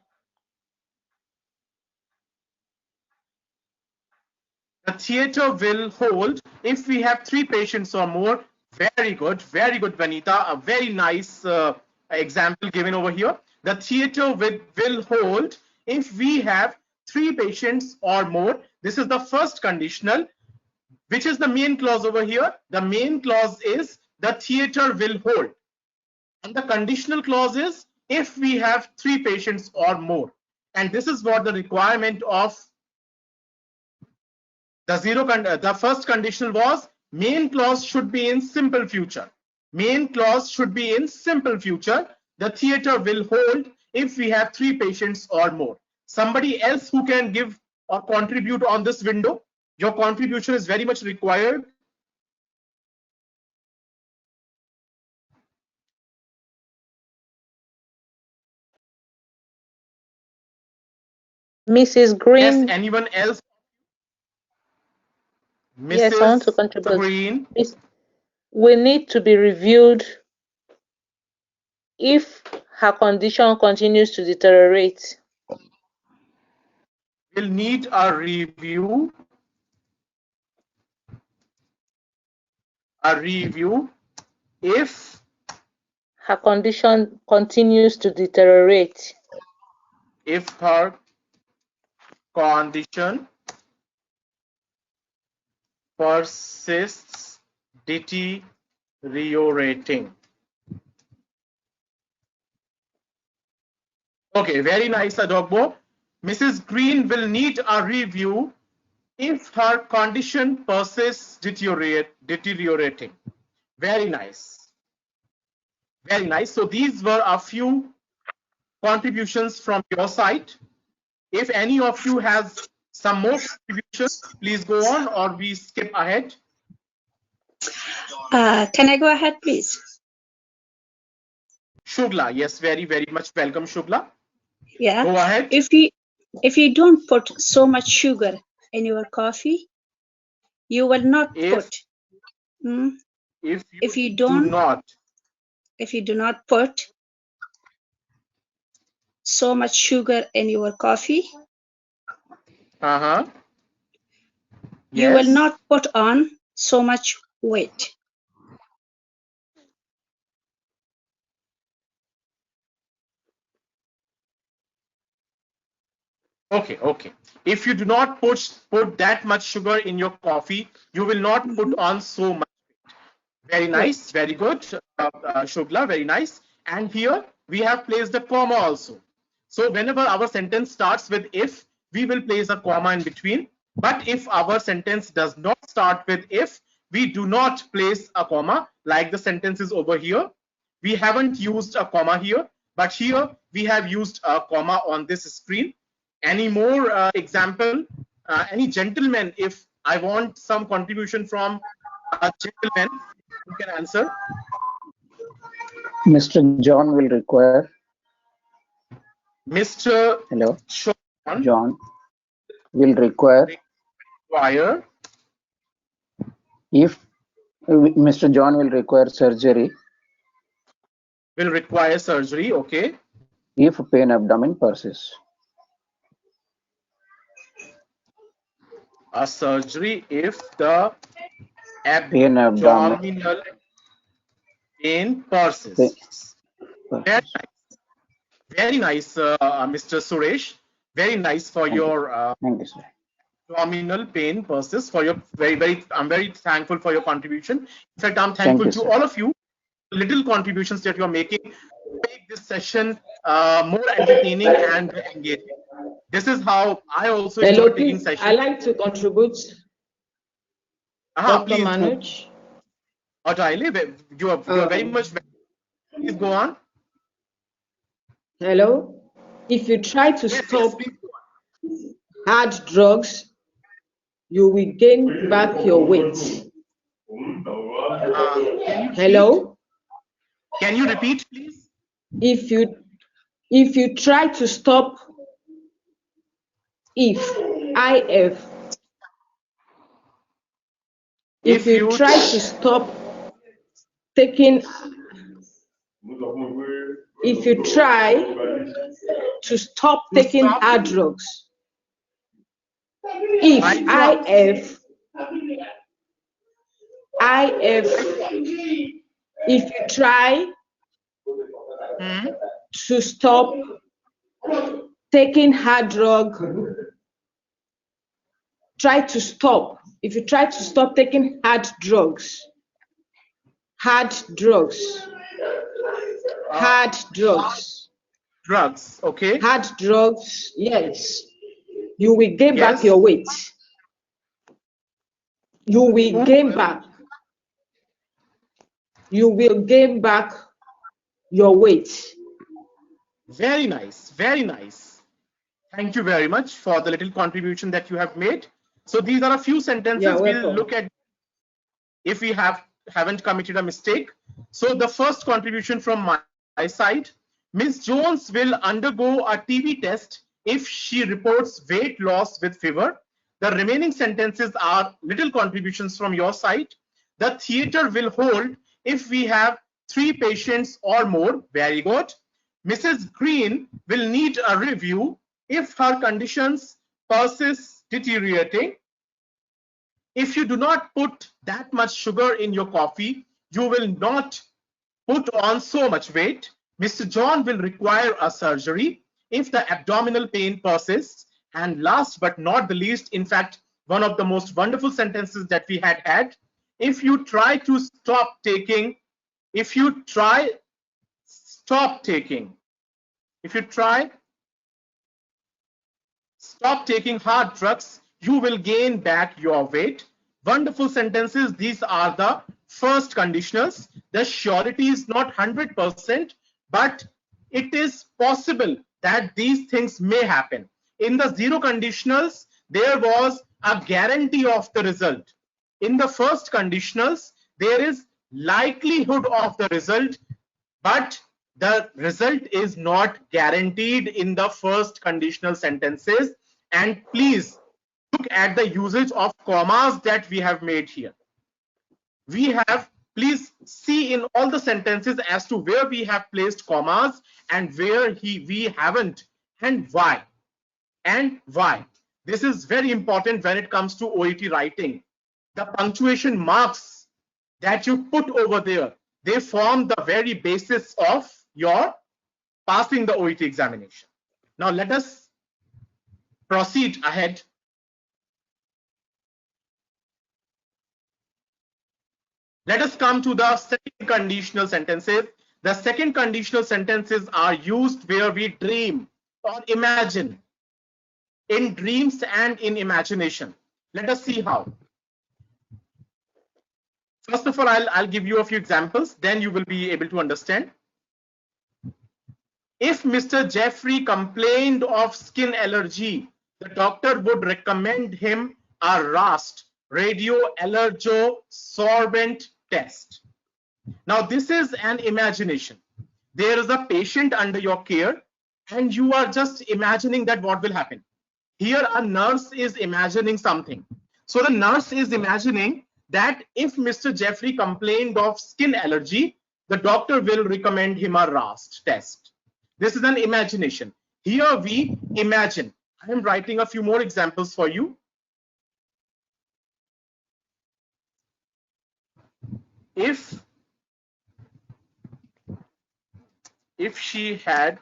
the theater will hold if we have 3 patients or more. Very good, Vanita. A very nice example given over here. The theater will hold if we have 3 patients or more. This is the first conditional. Which is the main clause over here? The main clause is the theater will hold. And the conditional clause is if we have 3 patients or more. And this is what the requirement of the first conditional was. Main clause should be in simple future. Main clause should be in simple future. The theater will hold if we have 3 patients or more. Somebody else who can give or contribute on this window? Your contribution is very much required. Mrs. Green. Yes, anyone else? Yes, I want to Mrs. contribute. Green. We need to be reviewed if her condition continues to deteriorate. Will need a review. If her condition continues to deteriorate. If her condition persists deteriorating. Okay, very nice, Adogbo. Mrs. Green will need a review if her condition persists deteriorating. Very nice. Very nice. So these were a few contributions from your side. If any of you has some more contributions, please go on, or we skip ahead. Can I go ahead, please? Shugla, yes, very much welcome, Shugla. Yeah. Go ahead. If you don't put so much sugar in your coffee, you will not if you do not put so much sugar in your coffee, you will not put on so much weight. Okay. If you do not put that much sugar in your coffee, you will not put on so much. Very nice, very good, Shugla, very nice. And here we have placed a comma also. So whenever our sentence starts with if, we will place a comma in between. But if our sentence does not start with if, we do not place a comma, like the sentences over here. We haven't used a comma here, but here we have used a comma on this screen. Any more example? Any gentleman, if I want some contribution from a gentleman, you can answer. Mr. John will require. Mr. Hello. John will require. If Mr. John will require surgery. Will require surgery, okay. If pain abdomen persists. A surgery if the abdominal pain persists. Very nice, Mr. Suresh. Very nice for your Thank you, sir. abdominal pain persists, for your I'm very thankful for your contribution. In fact, I'm thankful you, to sir. all of you, little contributions that you're making to make this session more entertaining and engaging. This is how I also Hello, enjoy taking please. sessions. I'd like to contribute. Dr. Please go. Manoj. You are very much. Please go on. Hello. If you try to Yes, stop please go on. hard drugs, you will gain back your weight. Hello. Can you repeat, please? If you try to stop if you try to stop taking hard drugs, if you try to stop taking hard drug, if you try to stop taking hard drugs, okay, hard drugs, yes, you will gain back your weight. You will gain back your weight. Very nice, very nice. Thank you very much for the little contribution that you have made. So these are a few sentences we'll look at if we haven't committed a mistake. So the first contribution from my side, Ms. Jones will undergo a TB test if she reports weight loss with fever. The remaining sentences are little contributions from your side. The theater will hold if we have 3 patients or more. Very good. Mrs. Green will need a review if her conditions persist deteriorating. If you do not put that much sugar in your coffee, you will not put on so much weight. Mr. John will require a surgery if the abdominal pain persists. And last but not the least, in fact, one of the most wonderful sentences that we had, if you try taking hard drugs, you will gain back your weight. Wonderful sentences. These are the first conditionals. The surety is not 100%, but it is possible that these things may happen. In the zero conditionals, there was a guarantee of the result. In the first conditionals, there is likelihood of the result, but the result is not guaranteed in the first conditional sentences. And please look at the usage of commas that we have made here. Please see in all the sentences as to where we have placed commas and where we haven't, and why. This is very important when it comes to OET writing. The punctuation marks that you put over there, they form the very basis of your passing the OET examination. Now let us proceed ahead. Let us come to the second conditional sentences. The second conditional sentences are used where we dream or imagine. In dreams and in imagination. Let us see how. First of all, I'll give you a few examples, then you will be able to understand. If Mr. Jeffrey complained of skin allergy, the doctor would recommend him a RAST, radioallergosorbent test. Now this is an imagination. There is a patient under your care and you are just imagining that what will happen. Here a nurse is imagining something. So the nurse is imagining that if Mr. Jeffrey complained of skin allergy, the doctor will recommend him a RAST test. This is an imagination. Here we imagine. I am writing a few more examples for you. If she had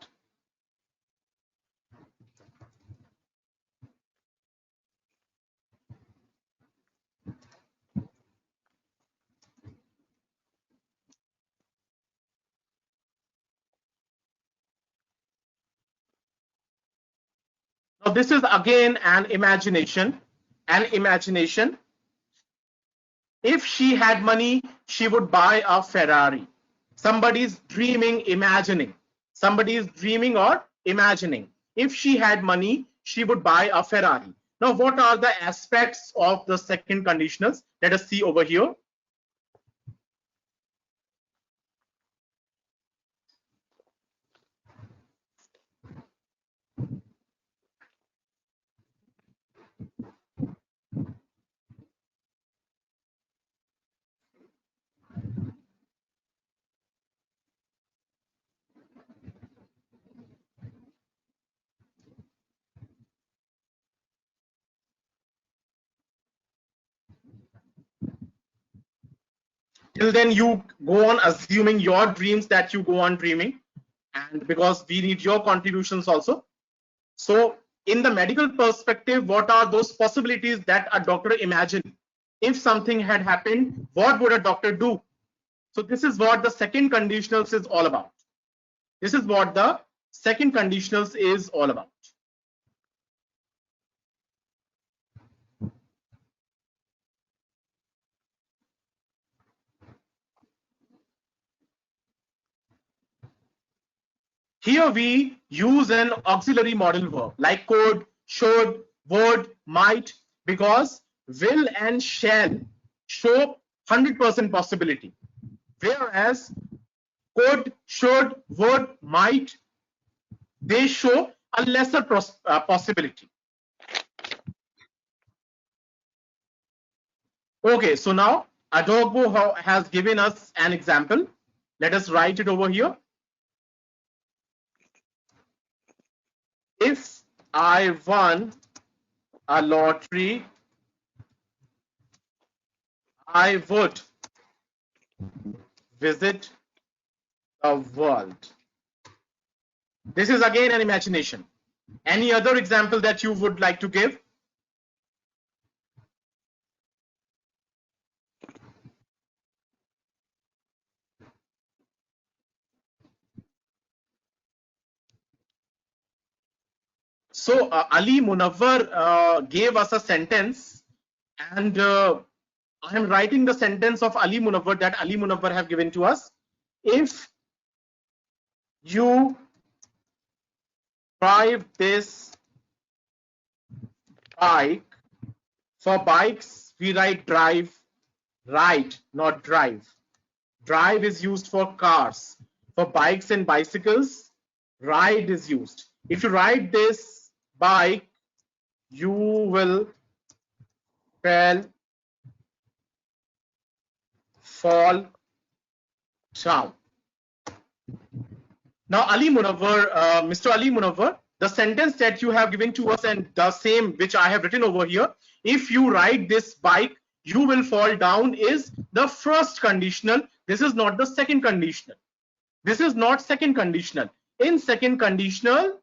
Now this is again an imagination. An imagination. If she had money, she would buy a Ferrari. Somebody's dreaming, imagining. Somebody is dreaming or imagining. If she had money, she would buy a Ferrari. Now, what are the aspects of the second conditionals? Let us see over here. Till then, you go on assuming your dreams that you go on dreaming, and because we need your contributions also. So in the medical perspective, what are those possibilities that a doctor imagined? If something had happened, what would a doctor do? So this is what the second conditionals is all about. This is what the second conditionals is all about. Here we use an auxiliary modal verb like could, should, would, might, because will and shall show 100% possibility, whereas could, should, would, might, they show a lesser possibility. Okay, so now Adogbo has given us an example. Let us write it over here. If I won a lottery, I would visit the world. This is again an imagination. Any other example that you would like to give? So Ali Munawwar gave us a sentence, and I am writing the sentence of Ali Munawwar that Ali Munawwar have given to us. If you drive this bike, for bikes we write drive, ride, not drive. Drive is used for cars. For bikes and bicycles, ride is used. If you ride this bike, you will fall down. Now, Ali Munawwar, Mr. Ali Munawwar, the sentence that you have given to us and the same which I have written over here, if you ride this bike, you will fall down, is the first conditional. This is not the second conditional. This is not second conditional. In second conditional,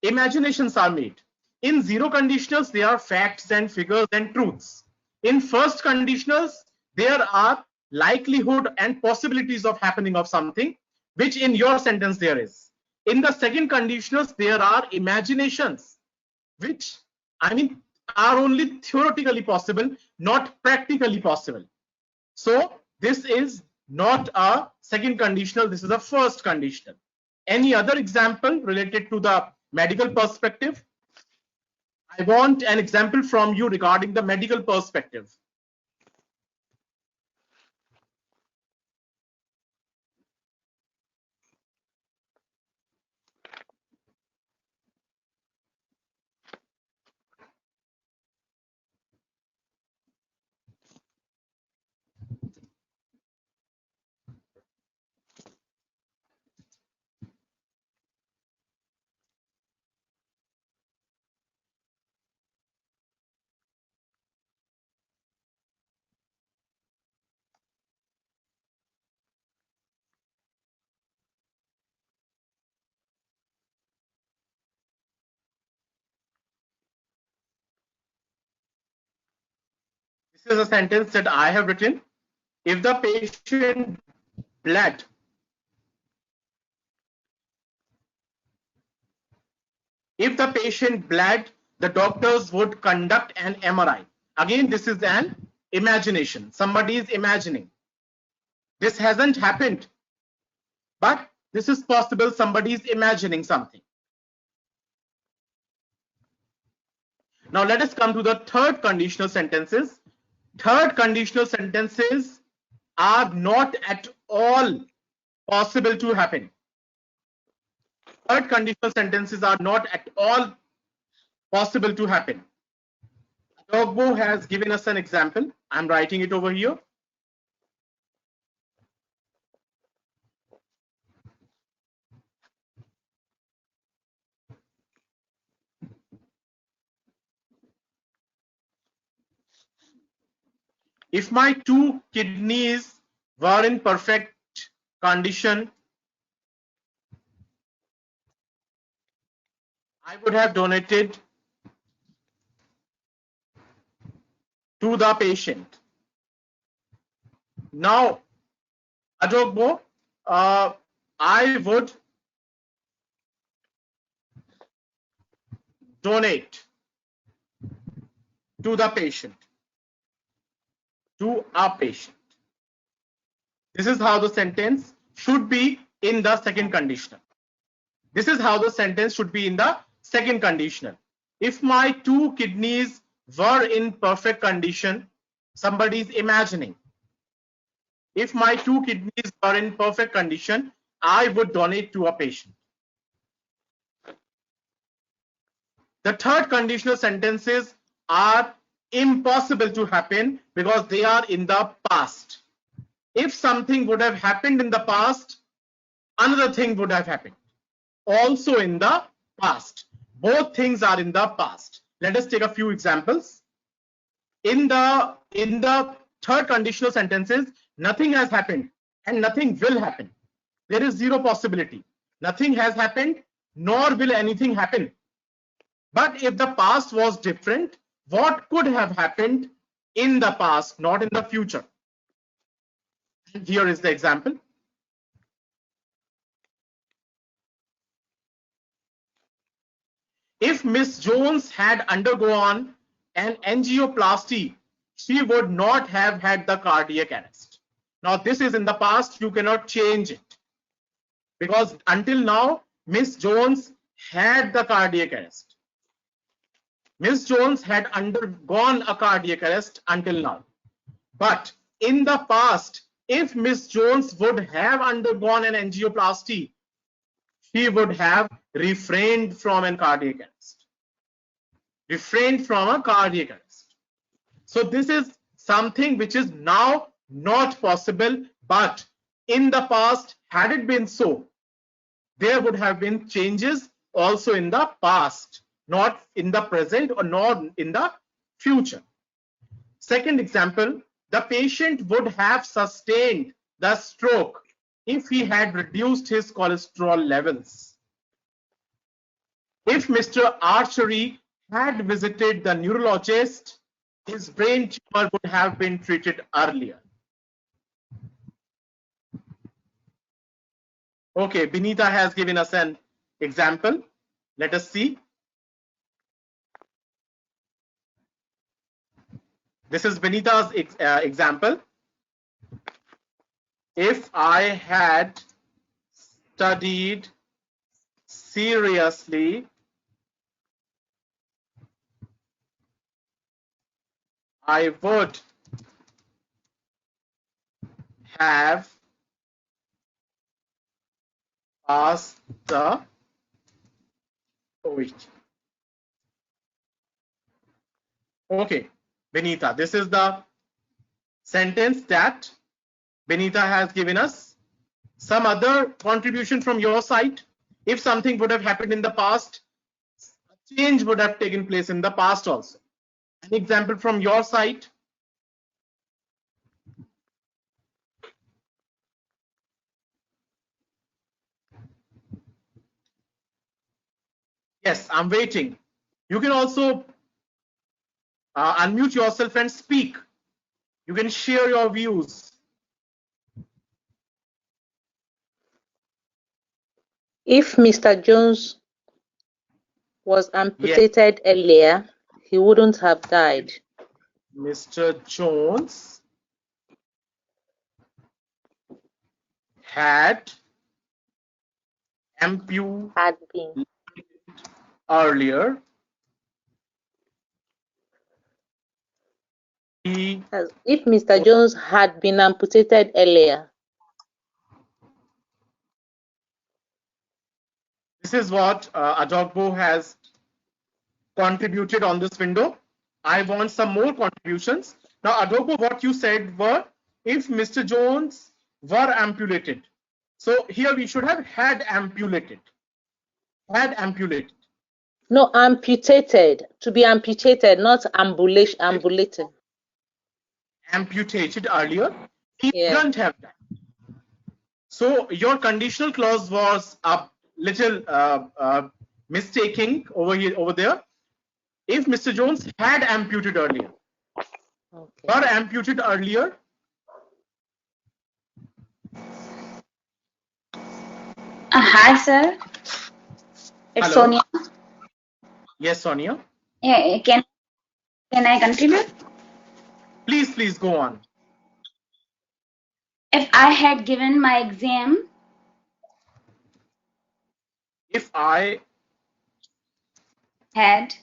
imaginations are made. In zero conditionals, there are facts and figures and truths. In first conditionals, there are likelihood and possibilities of happening of something, which in your sentence there is. In the second conditionals, there are imaginations, which are only theoretically possible, not practically possible. So this is not a second conditional, this is a first conditional. Any other example related to the medical perspective? I want an example from you regarding the medical perspective. This is a sentence that I have written. If the patient bled, If the patient bled, the doctors would conduct an MRI. Again, this is an imagination. Somebody is imagining. This hasn't happened, but this is possible. Somebody is imagining something. Now let us come to the third conditional sentences. Third conditional sentences are not at all possible to happen. Third conditional sentences are not at all possible to happen. Adogbo has given us an example. I'm writing it over here. If my 2 kidneys were in perfect condition, I would have donated to the patient. Now, Adogbo, I would donate to the patient, to a patient. This is how the sentence should be in the second conditional. This is how the sentence should be in the second conditional. If my 2 kidneys were in perfect condition, somebody is imagining. If my 2 kidneys were in perfect condition, I would donate to a patient. The third conditional sentences are impossible to happen because they are in the past. If something would have happened in the past, another thing would have happened. Also in the past. Both things are in the past. Let us take a few examples. In the third conditional sentences, nothing has happened and nothing will happen. There is zero possibility. Nothing has happened, nor will anything happen. But if the past was different, what could have happened in the past, not in the future? And here is the example. If Miss Jones had undergone an angioplasty, she would not have had the cardiac arrest. Now, this is in the past. You cannot change it because until now, Miss Jones had the cardiac arrest. Miss Jones had undergone a cardiac arrest until now. But in the past, if Miss Jones would have undergone an angioplasty, she would have refrained from a cardiac arrest. Refrained from a cardiac arrest. So this is something which is now not possible, but in the past, had it been so, there would have been changes also in the past, not in the present or not in the future. Second example, the patient would have sustained the stroke if he had reduced his cholesterol levels. If Mr. Archery had visited the neurologist, his brain tumor would have been treated earlier. Okay, Benita has given us an example. Let us see. This is Benita's example. If I had studied seriously, I would have passed the OET. Okay, Benita, this is the sentence that Benita has given us. Some other contribution from your side? If something would have happened in the past, a change would have taken place in the past also. An example from your side? Yes, I'm waiting. You can also unmute yourself and speak. You can share your views. If Mr. Jones was amputated earlier, he wouldn't have died. Mr. Jones had amputated earlier. If Mr. Jones had been amputated earlier. This is what Adogbo has contributed on this window. I want some more contributions. Now, Adogbo, what you said were, if Mr. Jones were amputated. So here we should have had amputated. Had amputated. No, amputated. To be amputated, not ambulated. Amputated earlier. He wouldn't have that. So your conditional clause was a little mistaking over there. If Mr. Jones had amputated earlier, or amputated earlier, hi sir, it's hello. Sonia. Yes, Sonia. Yeah, can I contribute? Please go on. If I had given my exam. If I had.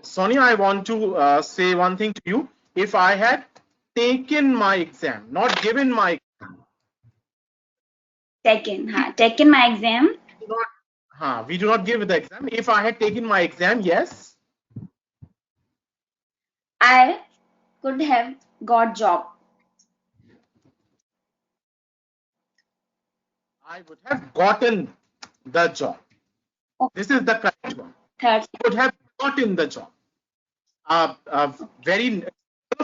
Sonia, I want to say one thing to you. If I had taken my exam, not given my exam. Taken my exam. We do not give the exam. If I had taken my exam, yes. I could have got job. I would have gotten the job. This is the correct one. Third. I would have gotten the job. Very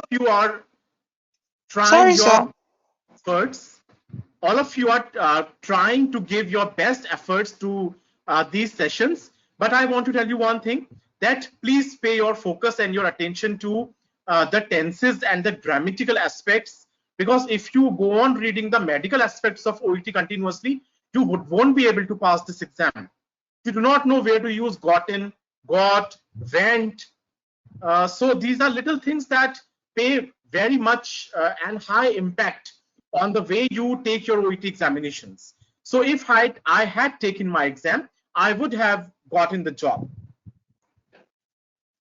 few are trying your efforts. All of you are trying to give your best efforts to these sessions. But I want to tell you one thing, that please pay your focus and your attention to the tenses and the grammatical aspects. Because if you go on reading the medical aspects of OET continuously, you won't be able to pass this exam. You do not know where to use gotten, got, went. So these are little things that pay very much and high impact on the way you take your OET examinations. So if I had taken my exam, I would have gotten the job.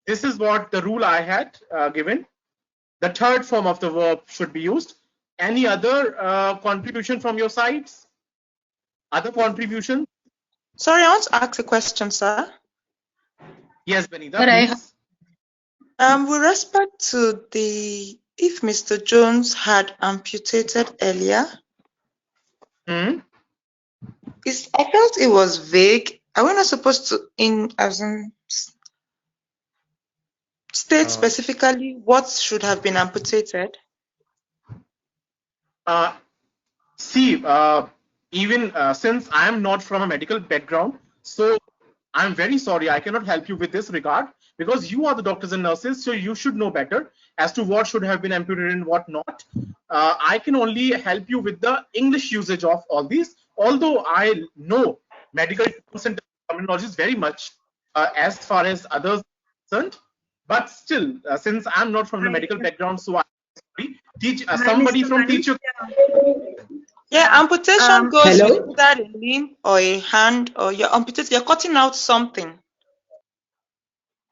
This is what the rule I had given. The third form of the verb should be used. Any other contribution from your sides? Other contribution? Sorry, I want to ask a question, sir. Yes, Benita, please. With respect to if Mr. Jones had amputated earlier, I felt it was vague. Are we not supposed to state specifically what should have been amputated? Even since I am not from a medical background, so I'm very sorry, I cannot help you with this regard, because you are the doctors and nurses, so you should know better as to what should have been amputated and what not. I can only help you with the English usage of all these, although I know medical terminology is very much as far as others are concerned, but still, since I'm not from the medical background, so I teach somebody from teacher. Yeah, amputation goes with either a limb or a hand, or you're amputating, you're cutting out something.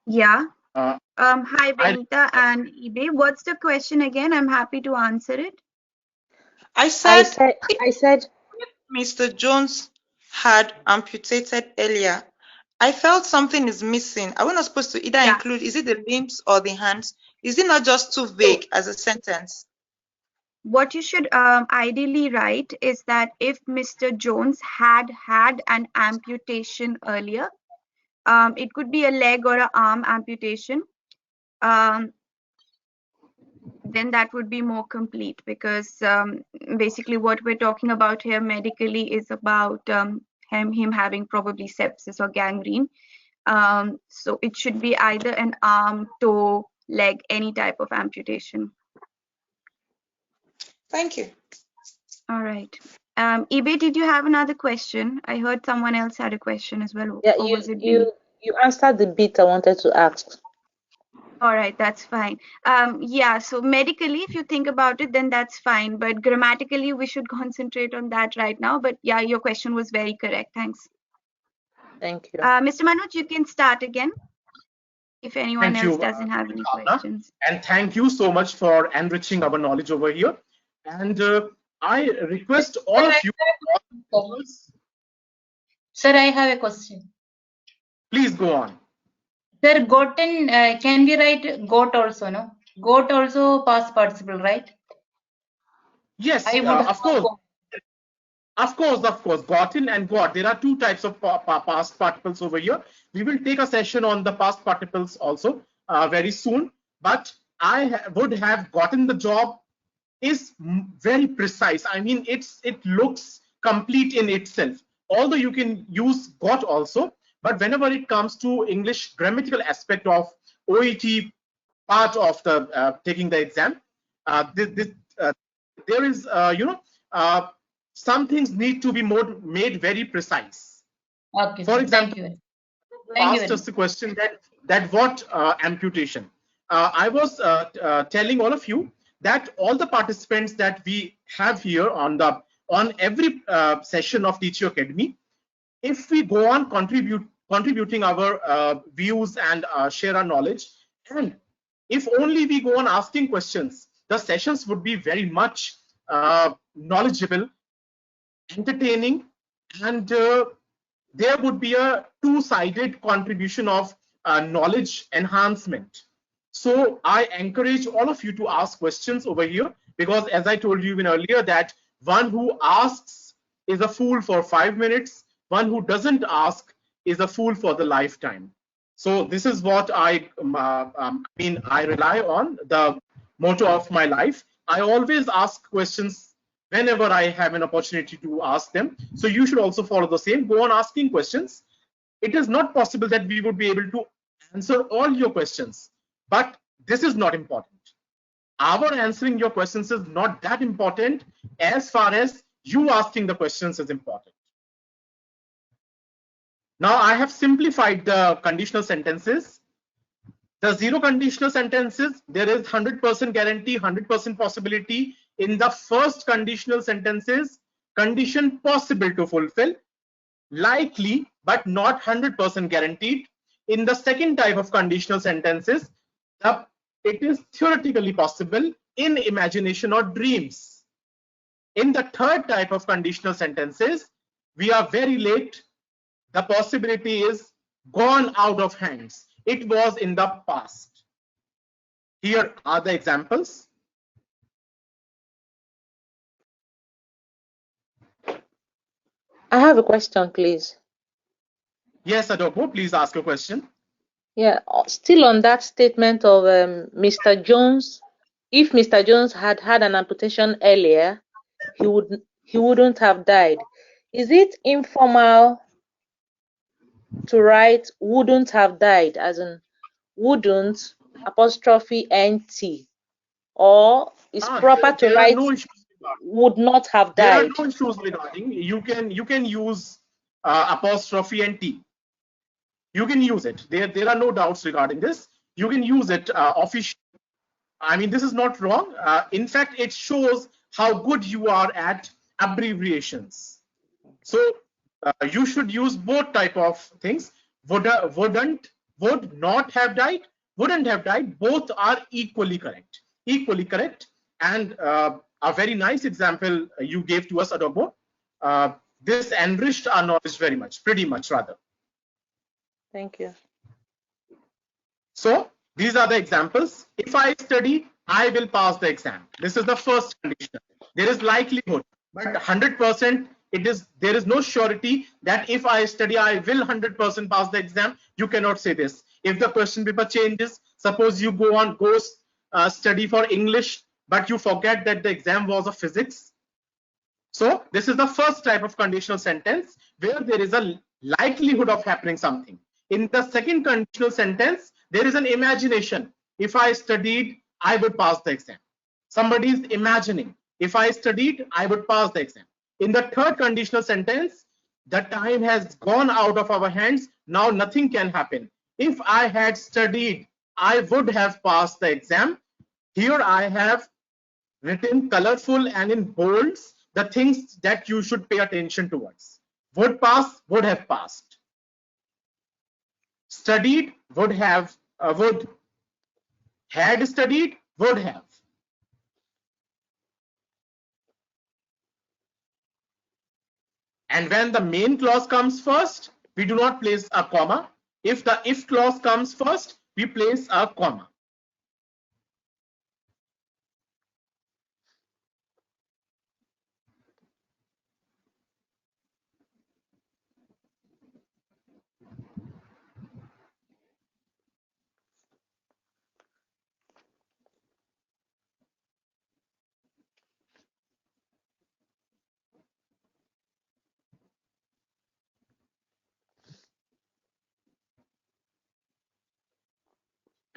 Yeah. Hi, Benita and Ibe. What's the question again? I'm happy to answer it. I said Mr. Jones had amputated earlier. I felt something is missing. Are we not supposed to either include, is it the limbs or the hands? Is it not just too vague as a sentence? What you should ideally write is that if Mr. Jones had an amputation earlier, it could be a leg or an arm amputation, then that would be more complete, because basically what we're talking about here medically is about him having probably sepsis or gangrene. So it should be either an arm, toe, leg, any type of amputation. Thank you. All right. Ibe, did you have another question? I heard someone else had a question as well. Yeah, Or was it you answered the bit I wanted to ask. All right, that's fine. Yeah, so medically, if you think about it, then that's fine. But grammatically, we should concentrate on that right now. But yeah, your question was very correct. Thanks. Thank you. Mr. Manoj, you can start again if anyone Thank else you, doesn't have any questions. And thank you so much for enriching our knowledge over here. And I request all of you. Sir, I have a question. Please go on. Sir, gotten, can we write got also, no? Got also past participle, right? Yes, of course. Of course, gotten and got. There are two types of past participles over here. We will take a session on the past participles also very soon. But I would have gotten the job is very precise. I mean, it looks complete in itself. Although you can use got also, but whenever it comes to English grammatical aspect of OET part of the taking the exam, there is some things need to be made very precise. Okay. For example, thank you. Asked us the question that what amputation. I was telling all of you that all the participants that we have here on every session of Teach You Academy, if we go on contributing our views and share our knowledge, and if only we go on asking questions, the sessions would be very much knowledgeable, entertaining, and there would be a two-sided contribution of knowledge enhancement. So I encourage all of you to ask questions over here, because as I told you even earlier, that one who asks is a fool for 5 minutes, one who doesn't ask is a fool for the lifetime. So this is what I rely on, the motto of my life. I always ask questions whenever I have an opportunity to ask them. So you should also follow the same. Go on asking questions. It is not possible that we would be able to answer all your questions, but this is not important. Our answering your questions is not that important as far as you asking the questions is important. Now I have simplified the conditional sentences. The zero conditional sentences, there is 100% guarantee, 100% possibility. In the first conditional sentences, condition possible to fulfill, likely but not 100% guaranteed. In the second type of conditional sentences, it is theoretically possible in imagination or dreams. In the third type of conditional sentences, we are very late. The possibility is gone out of hands. It was in the past. Here are the examples. I have a question, please. Yes, Adoko, please ask a question. Yeah, still on that statement of Mr. Jones. If Mr. Jones had had an amputation earlier, he wouldn't have died. Is it informal to write wouldn't have died, as in wouldn't apostrophe NT, or is proper to write would not have died? There are no issues regarding. You can use apostrophe and T. You can use it. There are no doubts regarding this. You can use it officially. I mean, this is not wrong. In fact, it shows how good you are at abbreviations. So you should use both type of things. Would not have died, wouldn't have died. Both are equally correct. Equally correct. And a very nice example you gave to us, Adobo. This enriched our knowledge very much, pretty much rather. Thank you. So these are the examples. If I study, I will pass the exam. This is the first condition. There is likelihood, but 100%. There is no surety that if I study, I will 100% pass the exam. You cannot say this. If the question paper changes, suppose you go study for English, but you forget that the exam was of physics. So this is the first type of conditional sentence where there is a likelihood of happening something. In the second conditional sentence, there is an imagination. If I studied, I would pass the exam. Somebody is imagining. If I studied, I would pass the exam. In the third conditional sentence, the time has gone out of our hands. Now nothing can happen. If I had studied, I would have passed the exam. Here I have written colorful and in bolds the things that you should pay attention towards. Would pass, would have passed. Studied, would have, would. Had studied, would have. And when the main clause comes first, we do not place a comma. If the if clause comes first, we place a comma.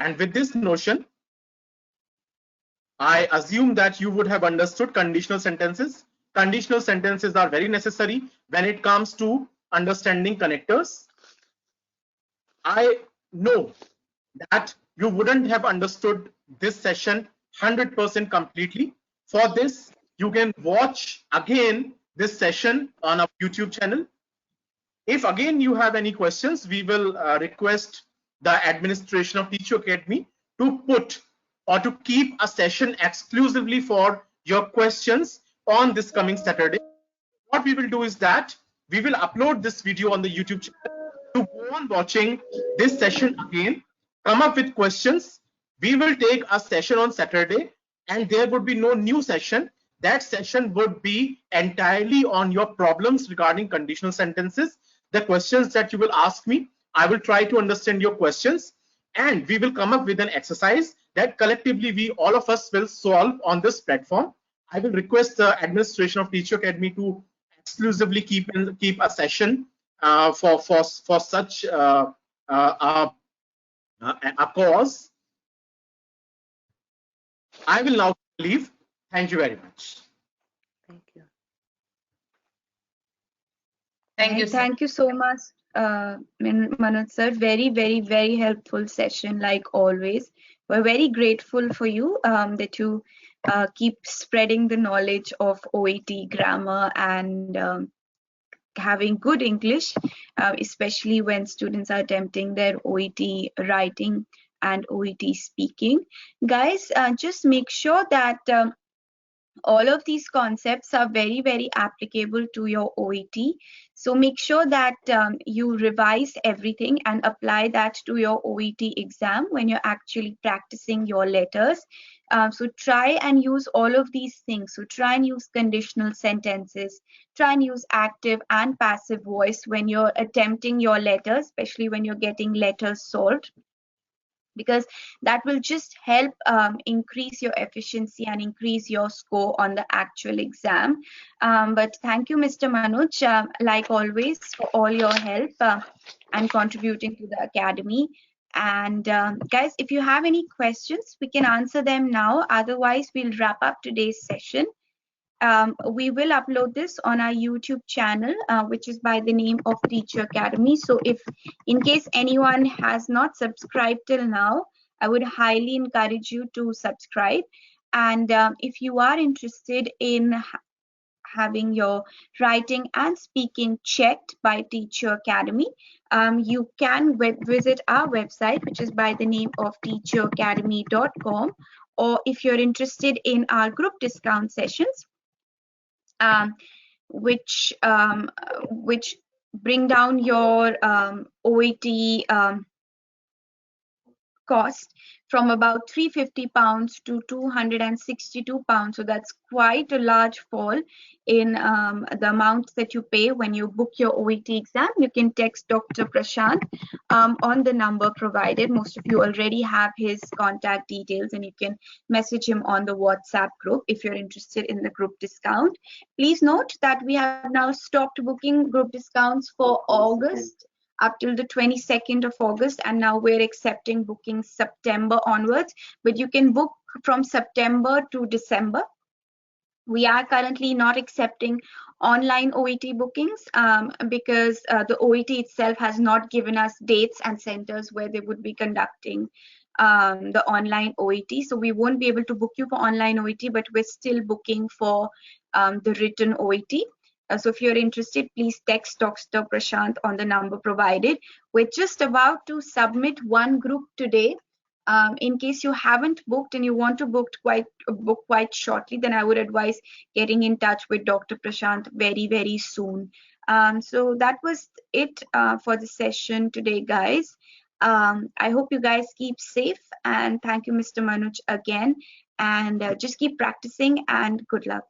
And with this notion, I assume that you would have understood conditional sentences. Conditional sentences are very necessary when it comes to understanding connectors. I know that you wouldn't have understood this session 100% completely. For this, you can watch again this session on our YouTube channel. If again you have any questions, we will request the administration of Teach You Academy to put or to keep a session exclusively for your questions on this coming Saturday. What we will do is that we will upload this video on the YouTube channel. To go on watching this session again, come up with questions. We will take a session on Saturday and there would be no new session. That session would be entirely on your problems regarding conditional sentences. The questions that you will ask me, I will try to understand your questions and we will come up with an exercise that collectively we all of us will solve on this platform. I will request the administration of Teach You Academy to exclusively keep a session for such a cause. I will now leave. Thank you very much. Thank you. Thank you. Thank you so much, Manoj sir. Very, very, very helpful session, like always. We're very grateful for you that you keep spreading the knowledge of OET grammar and having good English, especially when students are attempting their OET writing and OET speaking. Guys, just make sure that all of these concepts are very, very applicable to your OET. So make sure that you revise everything and apply that to your OET exam when you're actually practicing your letters. So try and use all of these things. So try and use conditional sentences, try and use active and passive voice when you're attempting your letters, especially when you're getting letters solved, because that will just help increase your efficiency and increase your score on the actual exam. But thank you, Mr. Manoj, like always, for all your help and contributing to the academy. And guys, if you have any questions, we can answer them now. Otherwise, we'll wrap up today's session. We will upload this on our YouTube channel, which is by the name of Teach You Academy. So if in case anyone has not subscribed till now, I would highly encourage you to subscribe. And if you are interested in having your writing and speaking checked by Teach You Academy, you can visit our website, which is by the name of teachyouacademy.com. Or if you're interested in our group discount sessions, which bring down your OET cost from about £350 to £262. So that's quite a large fall in the amount that you pay when you book your OET exam. You can text Dr. Prashant on the number provided. Most of you already have his contact details, and you can message him on the WhatsApp group if you're interested in the group discount. Please note that we have now stopped booking group discounts for August up till the 22nd of August, and now we're accepting bookings September onwards, but you can book from September to December. We are currently not accepting online OET bookings because the OET itself has not given us dates and centers where they would be conducting the online OET. So we won't be able to book you for online OET, but we're still booking for the written OET. So if you're interested, please text Dr. Prashant on the number provided. We're just about to submit one group today. In case you haven't booked and you want to book quite shortly, then I would advise getting in touch with Dr. Prashant very soon. So that was it for the session today, guys. I hope you guys keep safe, and thank you, Mr. Manoj, again. And just keep practicing, and good luck.